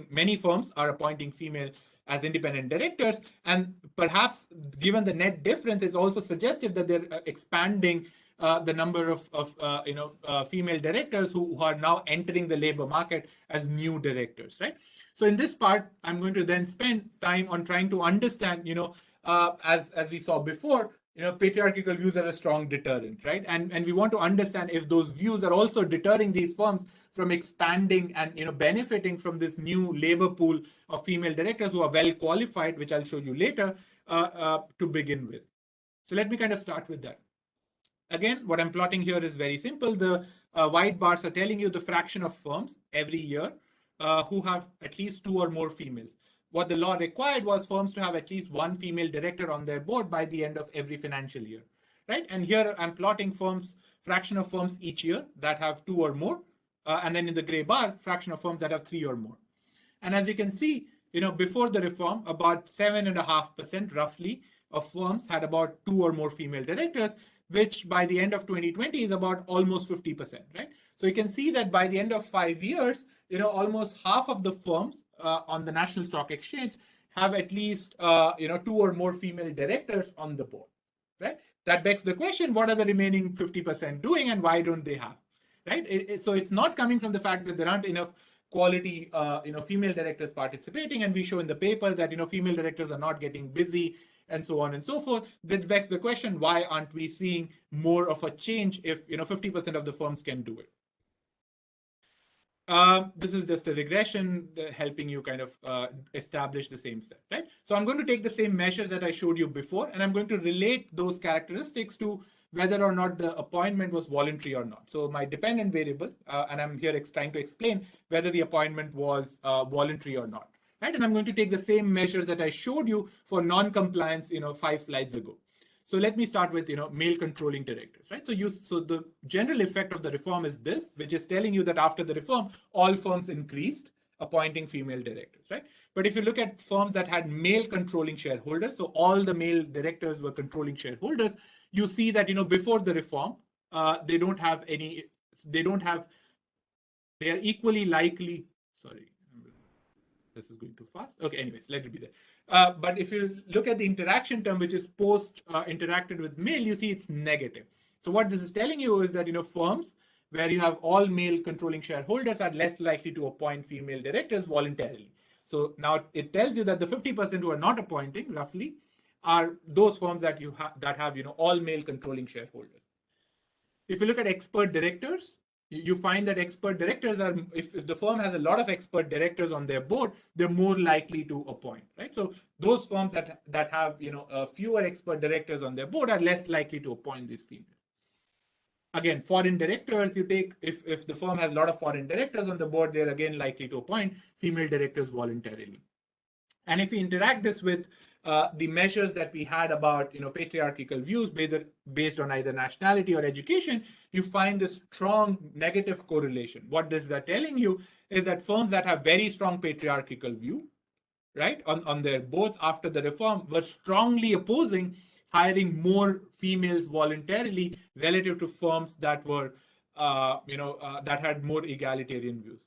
many firms are appointing female as independent directors, and perhaps given the net difference, it's also suggestive that they're expanding the number of female directors who are now entering the labor market as new directors, right? So in this part, I'm going to then spend time on trying to understand, as we saw before, patriarchal views are a strong deterrent, right? And we want to understand if those views are also deterring these firms from expanding and benefiting from this new labor pool of female directors who are well qualified, which I'll show you later, to begin with. So let me kind of start with that. Again, what I'm plotting here is very simple. The white bars are telling you the fraction of firms every year who have at least 2 or more females. What the law required was firms to have at least 1 female director on their board by the end of every financial year, right? And here I'm plotting fraction of firms each year that have 2 or more, and then in the gray bar, fraction of firms that have 3 or more. And as you can see, before the reform, about 7.5% roughly of firms had about 2 or more female directors, which by the end of 2020 is about almost 50%, right? So you can see that by the end of 5 years, almost half of the firms on the National Stock Exchange have at least 2 or more female directors on the board, right? That begs the question: what are the remaining 50% doing, and why don't they have, right? So it's not coming from the fact that there aren't enough quality female directors participating, and we show in the paper that female directors are not getting busy and so on and so forth. That begs the question: why aren't we seeing more of a change if 50% of the firms can do it? This is just a regression helping you kind of establish the same set, right? So I'm going to take the same measures that I showed you before, and I'm going to relate those characteristics to whether or not the appointment was voluntary or not. So my dependent variable, and I'm here trying to explain whether the appointment was voluntary or not, right? And I'm going to take the same measures that I showed you for non-compliance, 5 slides ago. So let me start with male controlling directors, right? So the general effect of the reform is this, which is telling you that after the reform, all firms increased appointing female directors, right? But if you look at firms that had male controlling shareholders, so all the male directors were controlling shareholders, you see that before the reform, they are equally likely. Sorry, this is going too fast. Okay, anyways, let it be there. But if you look at the interaction term, which is post interacted with male, you see it's negative. So what this is telling you is that firms where you have all male controlling shareholders are less likely to appoint female directors voluntarily. So now it tells you that the 50% who are not appointing, roughly, are those firms that have all male controlling shareholders. If you look at expert directors, you find that expert directors are, if the firm has a lot of expert directors on their board, they're more likely to appoint, right? So those firms that have fewer expert directors on their board are less likely to appoint these females. Again, foreign directors, you take, if the firm has a lot of foreign directors on the board, they're again likely to appoint female directors voluntarily. And if we interact this with the measures that we had about patriarchal views based on either nationality or education, you find this strong negative correlation. What is that telling you is that firms that have very strong patriarchal view, right, on their boards after the reform were strongly opposing hiring more females voluntarily relative to firms that were that had more egalitarian views.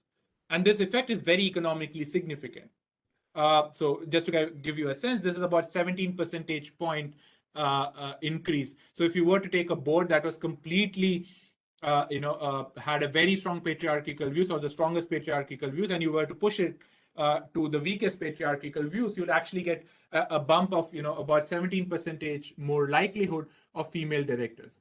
And this effect is very economically significant. So just to give you a sense, this is about 17 percentage point increase. So if you were to take a board that was completely, had a very strong patriarchal views or the strongest patriarchal views, and you were to push it to the weakest patriarchal views, you'll actually get a bump of about 17 percentage more likelihood of female directors.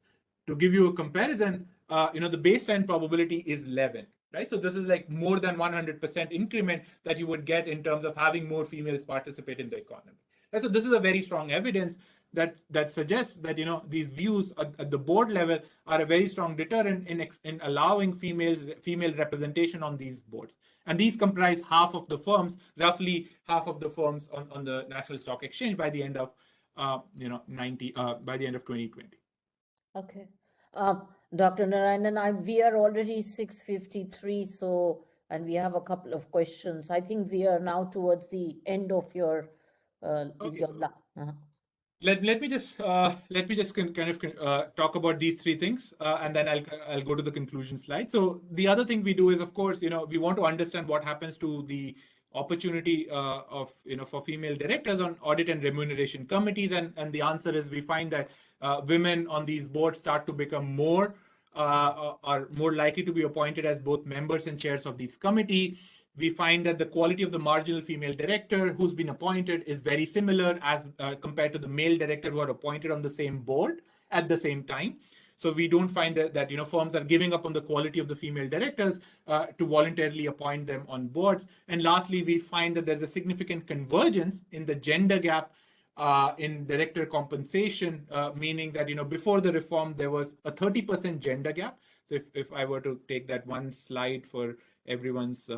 To give you a comparison, the baseline probability is 11. Right, so this is like more than 100% increment that you would get in terms of having more females participate in the economy. Right? So this is a very strong evidence that suggests that these views at the board level are a very strong deterrent in allowing female representation on these boards. And these comprise half of the firms, roughly half of the firms on the National Stock Exchange by the end of by the end of 2020. Okay. Dr. Naaraayanan, we are already 6:53, so, and we have a couple of questions. I think we are now towards the end of your, Okay. Let me just kind of talk about these three things, and then I'll go to the conclusion slide. So the other thing we do is, of course, we want to understand what happens to the opportunity of for female directors on audit and remuneration committees, and the answer is we find that women on these boards start to become more are more likely to be appointed as both members and chairs of these committee. We find that the quality of the marginal female director who's been appointed is very similar as compared to the male director who are appointed on the same board at the same time. So we don't find that firms are giving up on the quality of the female directors to voluntarily appoint them on boards. And lastly, we find that there's a significant convergence in the gender gap in director compensation, meaning that before the reform there was a 30% gender gap. So if I were to take that one slide for everyone's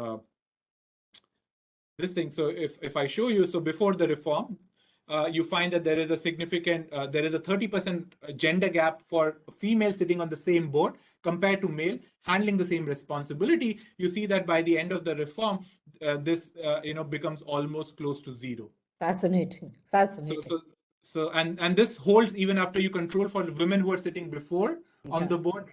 this thing. So if I show you, so before the reform, you find that there is a significant, there is a 30% gender gap for female sitting on the same board compared to male handling the same responsibility. You see that by the end of the reform, this becomes almost close to zero. Fascinating. So and this holds even after you control for the women who are sitting before on the board,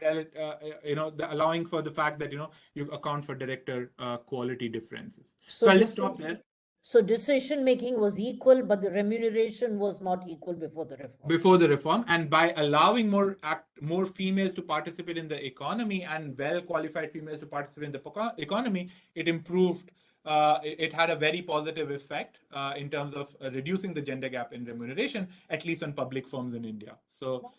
allowing for the fact that you account for director quality differences. So I'll just stop there. So decision making was equal, but the remuneration was not equal before the reform. Before the reform, and by allowing more females to participate in the economy and well qualified females to participate in the economy, it improved. It had a very positive effect in terms of reducing the gender gap in remuneration, at least on public firms in India. So,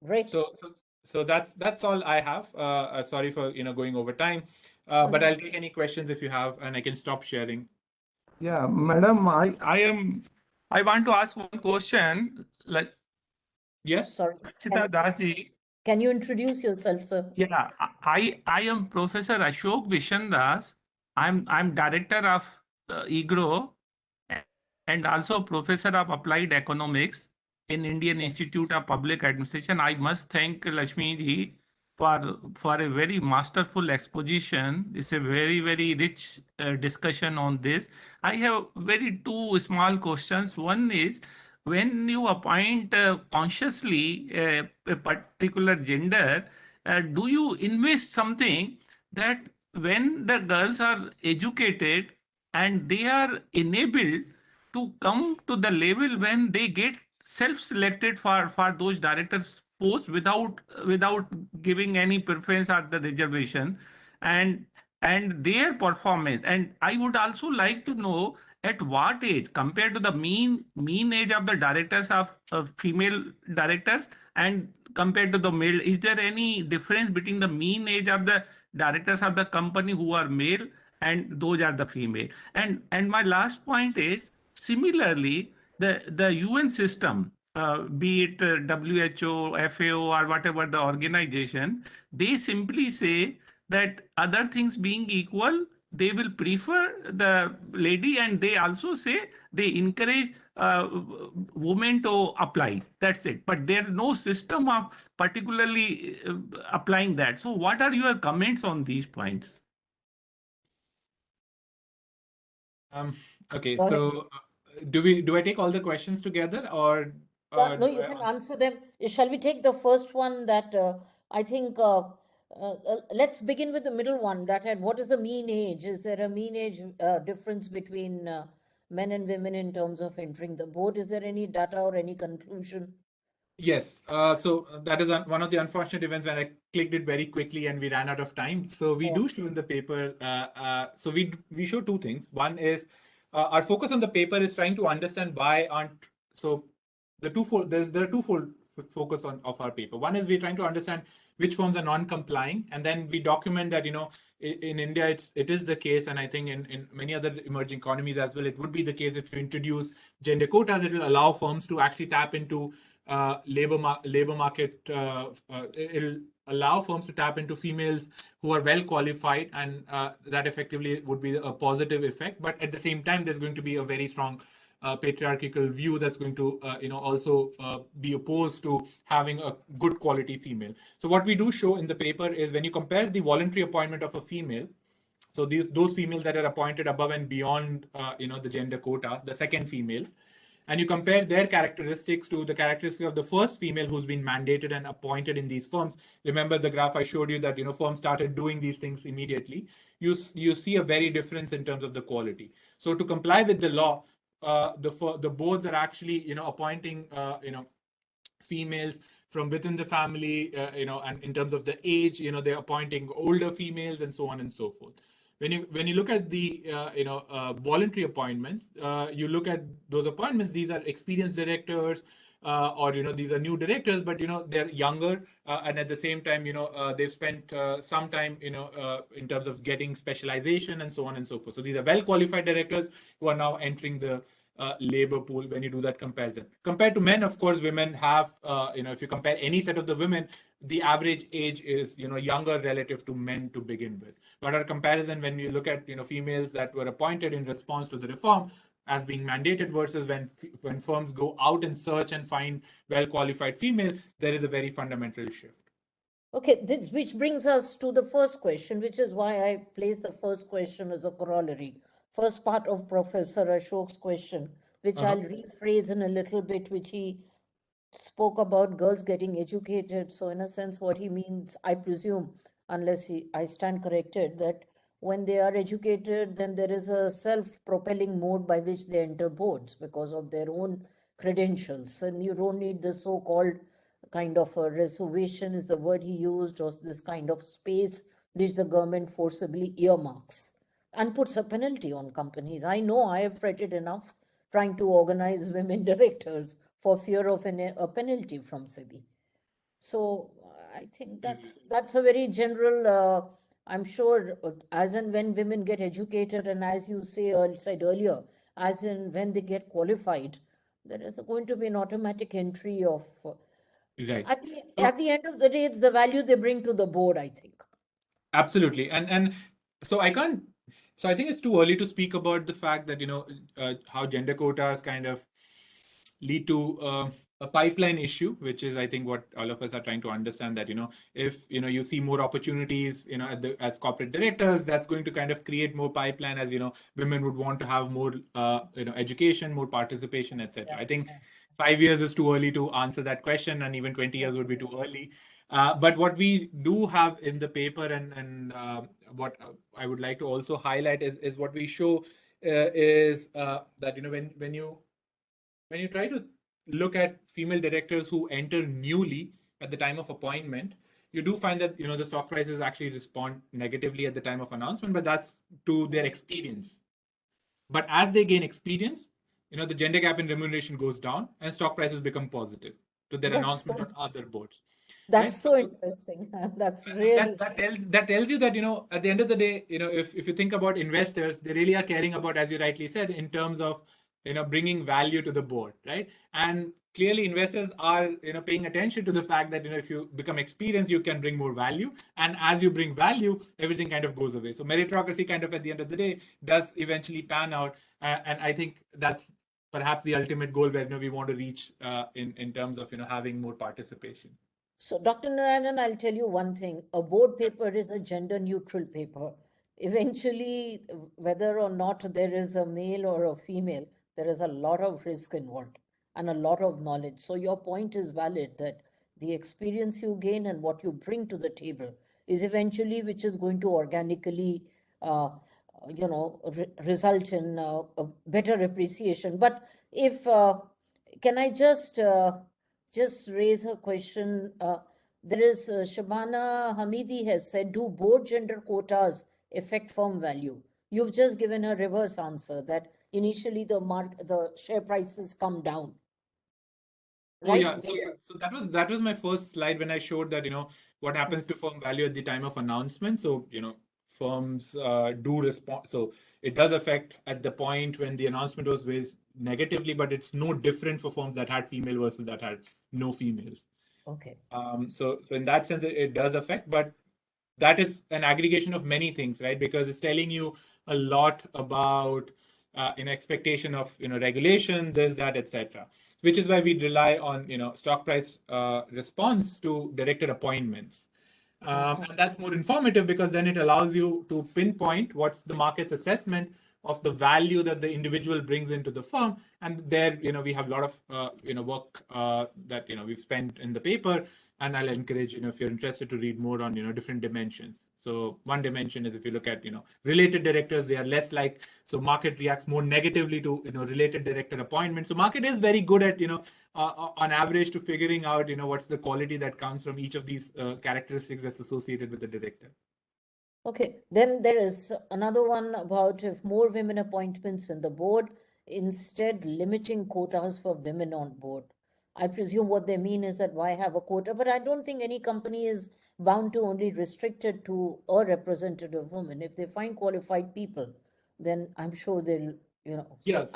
Great. So that's all I have. Sorry for going over time, but I'll take any questions if you have, and I can stop sharing. Yeah, madam, I want to ask one question. Like, yes, sorry, Dakshita Dasji. Can you introduce yourself, sir? Yeah, I am Professor Ashok Vishandas. I'm director of EGROW and also professor of applied economics in Indian Institute of Public Administration. I must thank Lakshmi ji for a very masterful exposition. It's a very, very rich discussion on this. I have two small questions. One is, when you appoint consciously a particular gender, do you invest something that when the girls are educated and they are enabled to come to the level when they get self-selected for those directors posts without giving any preference or the reservation, and their performance? And I would also like to know at what age, compared to the mean age of the directors of female directors and compared to the male, is there any difference between the mean age of the directors of the company who are male and those are the female? And my last point is, similarly, the UN system, be it WHO, FAO, or whatever the organization, they simply say that other things being equal, they will prefer the lady, and they also say they encourage women to apply. That's it. But there's no system of particularly applying that. So what are your comments on these points? Okay, so do I take all the questions together, or no, you can answer them. Shall we take the first one that I think let's begin with the middle one, that what is the mean age? Is there a mean age difference between men and women in terms of entering the board? Is there any data or any conclusion? Yes. So that is one of the unfortunate events when I clicked it very quickly and we ran out of time. So we do show in the paper. So we show two things. One is our focus on the paper is trying to understand why aren't, so there are twofold focus of our paper. One is we're trying to understand which firms are non-complying, and then we document that, in India, it is the case, and I think in many other emerging economies as well, it would be the case if you introduce gender quotas. It will allow firms to actually tap into labor market. It'll allow firms to tap into females who are well qualified, and that effectively would be a positive effect. But at the same time, there's going to be a very strong patriarchal view that's going to also be opposed to having a good quality female. So what we do show in the paper is when you compare the voluntary appointment of a female, so those females that are appointed above and beyond the gender quota, the second female, and you compare their characteristics to the characteristics of the first female who's been mandated and appointed in these firms. Remember the graph I showed you that firms started doing these things immediately. You see a very difference in terms of the quality. So to comply with the law, the boards are actually appointing females from within the family, and in terms of the age, they're appointing older females and so on and so forth. When you look at the voluntary appointments, you look at those appointments. These are experienced directors, or these are new directors, but they're younger, and at the same time they've spent some time in terms of getting specialization and so on and so forth. So these are well qualified directors who are now entering the labor pool when you do that comparison. Compared to men, of course, women have, if you compare any set of the women, the average age is, younger relative to men to begin with. But our comparison, when you look at, females that were appointed in response to the reform as being mandated versus when firms go out and search and find well-qualified female, there is a very fundamental shift. Okay, which brings us to the first question, which is why I placed the first question as a corollary. First part of Professor Ashok's question, which I'll rephrase in a little bit, which he spoke about girls getting educated. So in a sense, what he means, I presume, unless I stand corrected, that when they are educated, then there is a self-propelling mode by which they enter boards because of their own credentials. And you don't need the so-called kind of a reservation is the word he used, or this kind of space which the government forcibly earmarks and puts a penalty on companies. I know I have fretted enough trying to organize women directors for fear of a penalty from SEBI. So I think that's a very general, I'm sure, as and when women get educated, and as you said earlier, as in when they get qualified, there is going to be an automatic entry of... Right. At the end of the day, it's the value they bring to the board, I think. Absolutely. And so I think it's too early to speak about the fact that, how gender quotas kind of lead to a pipeline issue, which is, I think, what all of us are trying to understand, that, if, you see more opportunities, as corporate directors, that's going to kind of create more pipeline as, women would want to have more, education, more participation, etc. Yeah. I think 5 years is too early to answer that question, and even 20 years would be too early. But what we do have in the paper, and what I would like to also highlight is what we show is that, when you try to look at female directors who enter newly at the time of appointment, you do find that, the stock prices actually respond negatively at the time of announcement, but that's to their experience. But as they gain experience, the gender gap in remuneration goes down and stock prices become positive to their announcement on other boards. That's right? So interesting. That's really... That tells you that, at the end of the day, if you think about investors, they really are caring about, as you rightly said, in terms of, bringing value to the board, right? And clearly investors are, paying attention to the fact that, if you become experienced, you can bring more value. And as you bring value, everything kind of goes away. So meritocracy kind of, at the end of the day, does eventually pan out. And I think that's perhaps the ultimate goal where, we want to reach in terms of, having more participation. So Dr. Naaraayanan, I'll tell you one thing. A board paper is a gender neutral paper. Eventually, whether or not there is a male or a female, there is a lot of risk involved and a lot of knowledge. So your point is valid, that the experience you gain and what you bring to the table is eventually which is going to organically, result in a better appreciation. But if, can I just raise a question? There is Shabana Hamidi has said, do board gender quotas affect firm value? You've just given a reverse answer, that initially the share prices come down. Right? Oh yeah, so that was my first slide when I showed that, what happens to firm value at the time of announcement. So, firms do respond. So it does affect at the point when the announcement was raised negatively, but it's no different for firms that had female versus that had no females. Okay. So in that sense, it does affect, but that is an aggregation of many things, right? Because it's telling you a lot about expectation of regulation, this, that, etc. Which is why we rely on stock price response to director appointments. And that's more informative because then it allows you to pinpoint what's the market's assessment of the value that the individual brings into the firm. And there, we have a lot of, work that, we've spent in the paper. And I'll encourage, if you're interested to read more on, different dimensions. So one dimension is if you look at, related directors, they are less like, so market reacts more negatively to, related director appointments. So market is very good at, on average to figuring out, what's the quality that comes from each of these characteristics that's associated with the director. Okay, then there is another one about if more women appointments in the board, instead limiting quotas for women on board. I presume what they mean is that why have a quota? But I don't think any company is bound to only restrict it to a representative woman. If they find qualified people, then I'm sure they'll, Yes,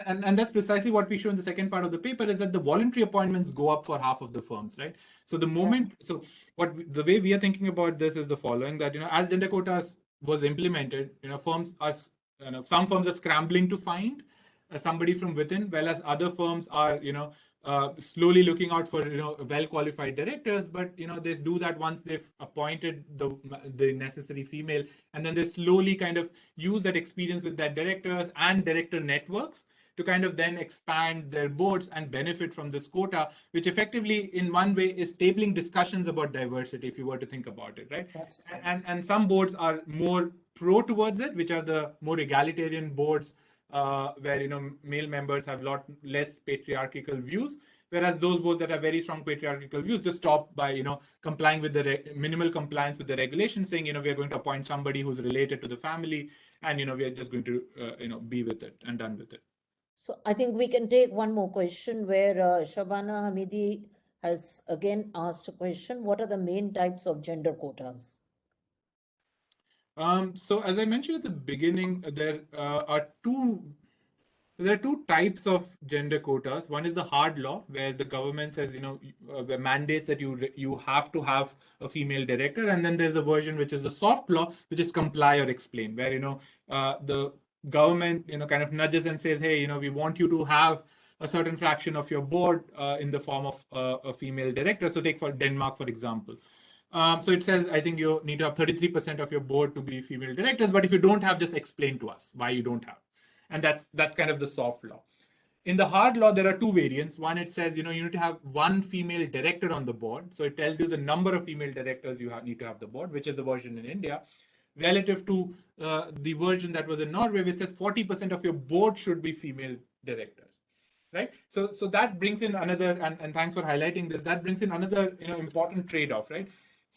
and that's precisely what we show in the second part of the paper is that the voluntary appointments go up for half of the firms, right? So the moment, so the way we are thinking about this is the following, that, as gender quotas was implemented, firms are, some firms are scrambling to find somebody from within, whereas other firms are, slowly looking out for, well-qualified directors, but, they do that once they've appointed the necessary female, and then they slowly kind of use that experience with their directors and director networks to kind of then expand their boards and benefit from this quota, which effectively in one way is tabling discussions about diversity, if you were to think about it, right? And some boards are more pro towards it, which are the more egalitarian boards, where male members have a lot less patriarchal views, whereas those boards that have very strong patriarchal views just stop by complying with the minimal compliance with the regulation, saying we are going to appoint somebody who's related to the family, and we are just going to be with it and done with it. So I think we can take one more question where Shabana Hamidi has again asked a question. What are the main types of gender quotas? So as I mentioned at the beginning, there are two types of gender quotas. One is the hard law, where the government says, the mandates that you have to have a female director, and then there's a version which is the soft law, which is comply or explain, where the government kind of nudges and says, hey, we want you to have a certain fraction of your board in the form of a female director. So take for Denmark, for example. So it says, I think you need to have 33% of your board to be female directors, but if you don't have, just explain to us why you don't have. And that's kind of the soft law. In the hard law, there are two variants. One, it says, you need to have one female director on the board. So it tells you the number of female directors you need to have the board, which is the version in India, relative to the version that was in Norway, which says 40% of your board should be female directors. Right. So that brings in another, and thanks for highlighting this, that brings in another important trade-off, right?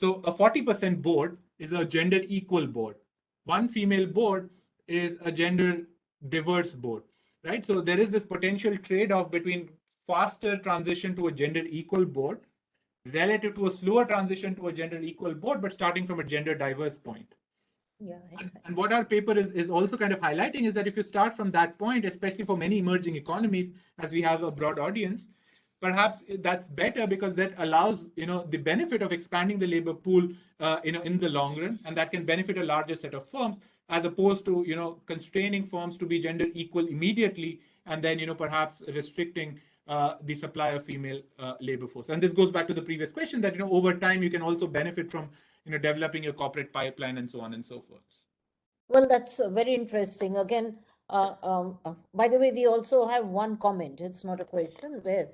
So a 40% board is a gender equal board. One female board is a gender diverse board, right? So there is this potential trade-off between faster transition to a gender equal board relative to a slower transition to a gender equal board, but starting from a gender diverse point. Yeah. And what our paper is also kind of highlighting is that if you start from that point, especially for many emerging economies, as we have a broad audience, perhaps that's better because that allows the benefit of expanding the labor pool in the long run, and that can benefit a larger set of firms as opposed to constraining firms to be gender equal immediately and then perhaps restricting the supply of female labor force. And this goes back to the previous question that over time you can also benefit from developing your corporate pipeline and so on and so forth. Well, that's very interesting. Again, by the way, we also have one comment. It's not a question where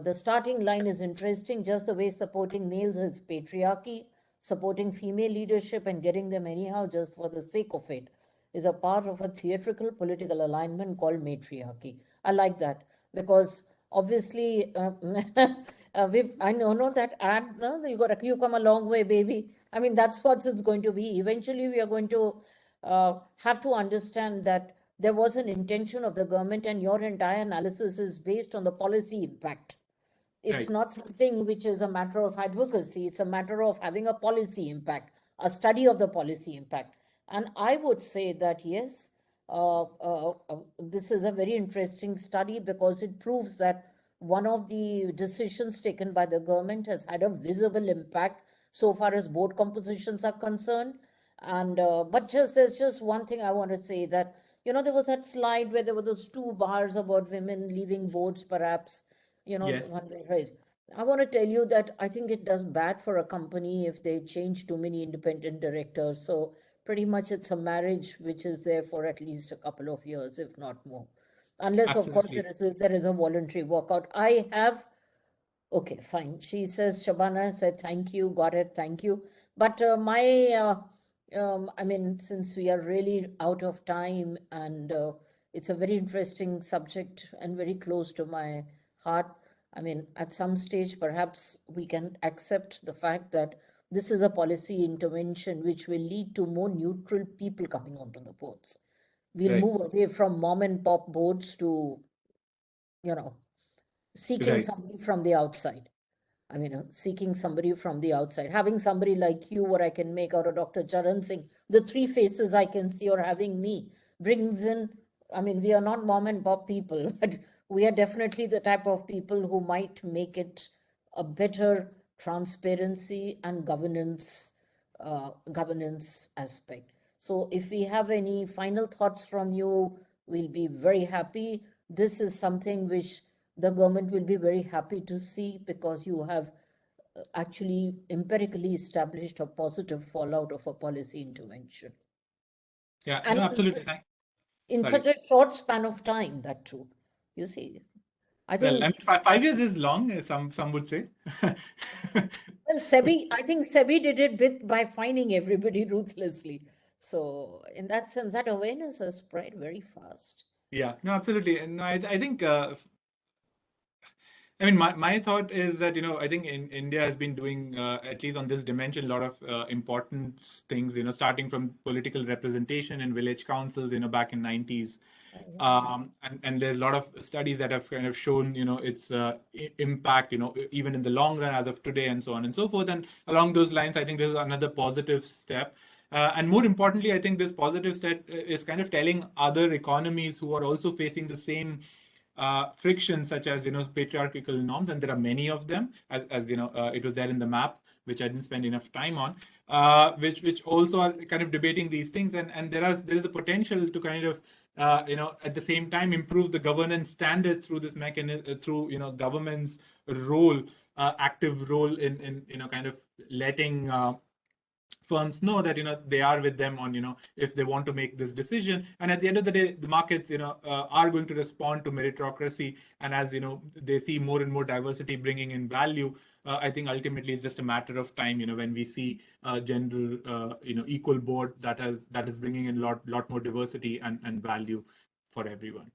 the starting line is interesting, just the way supporting males is patriarchy, supporting female leadership and getting them anyhow just for the sake of it is a part of a theatrical political alignment called matriarchy. I like that because obviously I know that ad, no, you come a long way, baby. I mean, that's what it's going to be. Eventually, we are going to have to understand that there was an intention of the government and your entire analysis is based on the policy impact. It's not something which is a matter of advocacy. It's a matter of having a policy impact, a study of the policy impact. And I would say that, yes, this is a very interesting study because it proves that one of the decisions taken by the government has had a visible impact so far as board compositions are concerned. And but there's just one thing I want to say, that there was that slide where there were those two bars about women leaving boards, perhaps, Yes. one way, right? I want to tell you that I think it does bad for a company if they change too many independent directors. So pretty much it's a marriage which is there for at least a couple of years, if not more. Unless, of course, Absolutely. there is a voluntary walkout. I have. Okay, fine. She says, Shabana said, thank you, got it, thank you. But I mean, since we are really out of time, and it's a very interesting subject and very close to my heart. I mean, at some stage, perhaps we can accept the fact that this is a policy intervention which will lead to more neutral people coming onto the boards. We'll Right. move away from mom and pop boards to, seeking Right. somebody from the outside. I mean, seeking somebody from the outside, having somebody like you, what I can make out of Dr. Charan Singh, the three faces I can see, or having me, brings in. I mean, we are not mom and pop people, but we are definitely the type of people who might make it a better transparency and governance aspect. So if we have any final thoughts from you, we'll be very happy. This is something which the government will be very happy to see, because you have actually empirically established a positive fallout of a policy intervention. Yeah, And no, absolutely. in Sorry. such a short span of time, that too. You see, I Well, think, I mean, 5 years is long, some would say. well, I think SEBI did it by fining everybody ruthlessly. So in that sense, that awareness has spread very fast. Yeah, no, absolutely. And I think, I mean, my thought is that, I think India has been doing, at least on this dimension, a lot of important things, starting from political representation in village councils, back in 90s. And there's a lot of studies that have kind of shown, its impact, even in the long run as of today, and so on and so forth. And along those lines, I think this is another positive step. And more importantly, I think this positive step is kind of telling other economies who are also facing the same friction, such as patriarchal norms, and there are many of them, as it was there in the map, which I didn't spend enough time on, which also are kind of debating these things, and there is a potential to kind of at the same time improve the governance standards through this mechanism, through government's role, active role in kind of letting firms know that they are with them on if they want to make this decision. And at the end of the day, the markets are going to respond to meritocracy, and as they see more and more diversity bringing in value, I think ultimately it's just a matter of time when we see general equal board that is bringing in lot more diversity and value for everyone.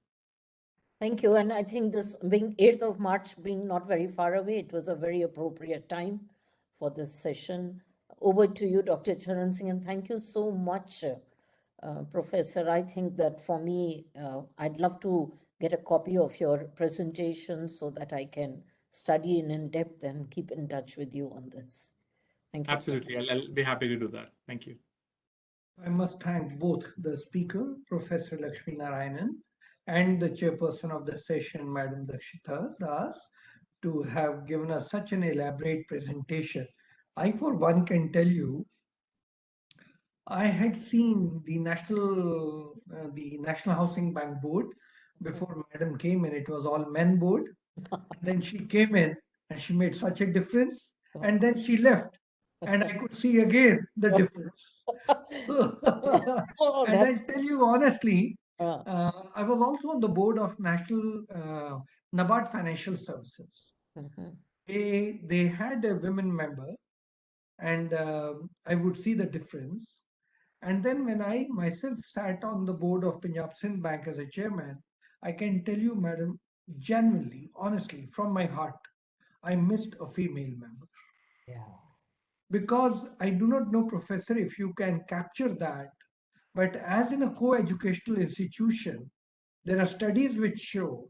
Thank you. And I think this being 8th of March being not very far away, it was a very appropriate time for this session. Over to you, Dr. Charan Singh, and thank you so much, Professor. I think that for me, I'd love to get a copy of your presentation so that I can study in depth and keep in touch with you on this. Thank you. Absolutely. I'll be happy to do that. Thank you. I must thank both the speaker, Professor Lakshmi Naaraayanan, and the chairperson of the session, Madam Dakshita Das, to have given us such an elaborate presentation. I, for one, can tell you, I had seen the National Housing Bank board before Madam came in. It was all men board. Then she came in and she made such a difference. And then she left, and I could see again the difference. And I tell you honestly, I was also on the board of National NABARD Financial Services. They had a women member, and I would see the difference. And then when I myself sat on the board of Punjab Sindh Bank as a chairman, I can tell you, madam, genuinely, honestly, from my heart, I missed a female member. Yeah. Because I do not know, Professor, if you can capture that, but as in a co-educational institution, there are studies which show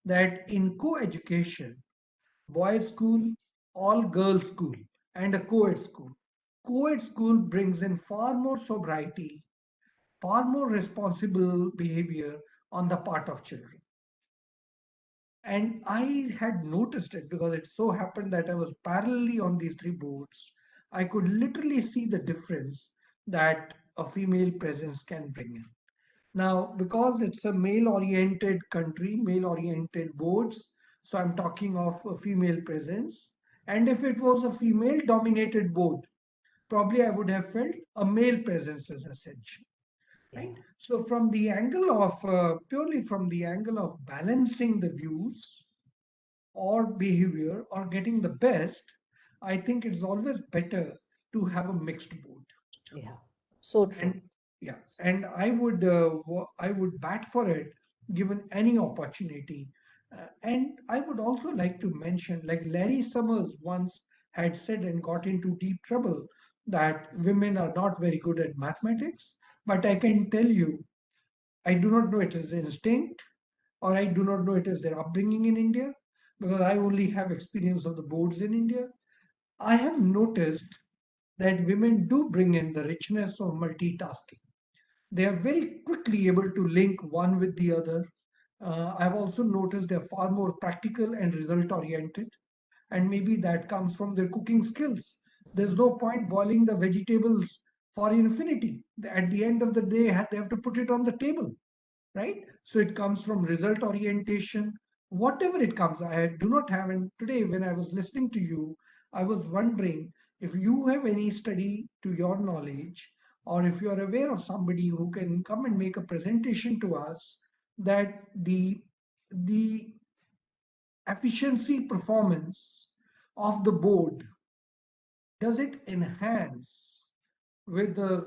that in co-education, boys' school, all girls' school, and a co-ed school. Co-ed school brings in far more sobriety, far more responsible behavior on the part of children. And I had noticed it because it so happened that I was parallelly on these three boards. I could literally see the difference that a female presence can bring in. Now, because it's a male oriented country, male oriented boards, so I'm talking of a female presence. And if it was a female dominated board, probably I would have felt a male presence is essential. Right? So, from the angle of purely from the angle of balancing the views or behavior or getting the best, I think it's always better to have a mixed board. Yeah, so true. And yeah, and I would bat for it given any opportunity. And I would also like to mention, like Larry Summers once had said and got into deep trouble, that women are not very good at mathematics. But I can tell you, I do not know it is instinct or I do not know it is their upbringing in India, because I only have experience of the boards in India. I have noticed that women do bring in the richness of multitasking. They are very quickly able to link one with the other. I've also noticed they're far more practical and result oriented, and maybe that comes from their cooking skills. There's no point boiling the vegetables for infinity. At the end of the day, they have to put it on the table, right? So it comes from result orientation, whatever it comes. I do not have, and today when I was listening to you, I was wondering if you have any study to your knowledge, or if you are aware of somebody who can come and make a presentation to us that the efficiency performance of the board, does it enhance with the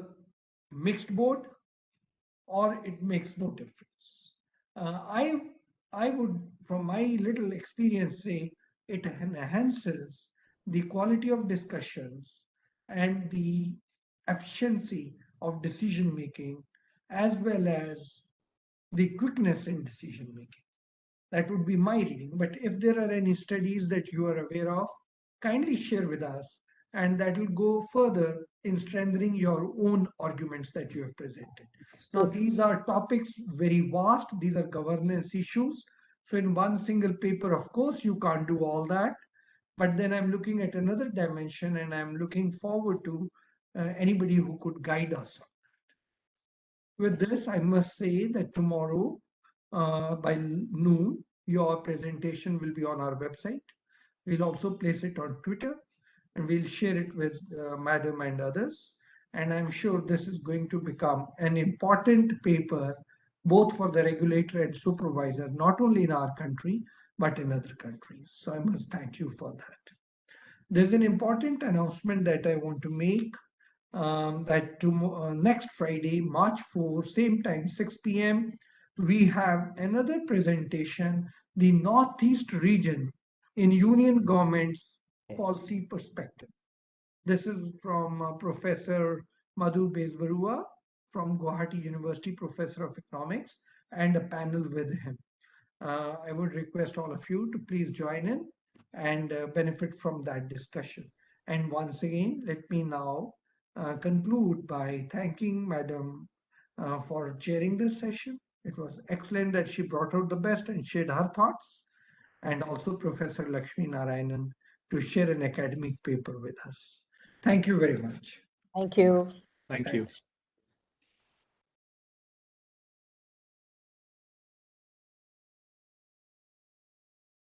mixed board or it makes no difference. I would, from my little experience, say it enhances the quality of discussions and the efficiency of decision making, as well as the quickness in decision making. That would be my reading. But if there are any studies that you are aware of, kindly share with us, and that will go further in strengthening your own arguments that you have presented. Now, So these are topics very vast, these are governance issues. So, in one single paper, of course, you can't do all that. But then I'm looking at another dimension and I'm looking forward to anybody who could guide us. With this, I must say that tomorrow by noon, your presentation will be on our website. We'll also place it on Twitter and we'll share it with Madam and others. And I'm sure this is going to become an important paper, both for the regulator and supervisor, not only in our country, but in other countries. So I must thank you for that. There's an important announcement that I want to make, that next Friday, March 4, same time, 6 p.m., we have another presentation, the Northeast region in Union Government's policy perspective. This is from Professor Madhu Besbarua from Guwahati University, Professor of Economics, and a panel with him. I would request all of you to please join in and benefit from that discussion. And once again, let me now conclude by thanking Madam for chairing this session. It was excellent that she brought out the best and shared her thoughts, and also Professor Lakshmi Naaraayanan to share an academic paper with us. Thank you very much. thank you. Thank you.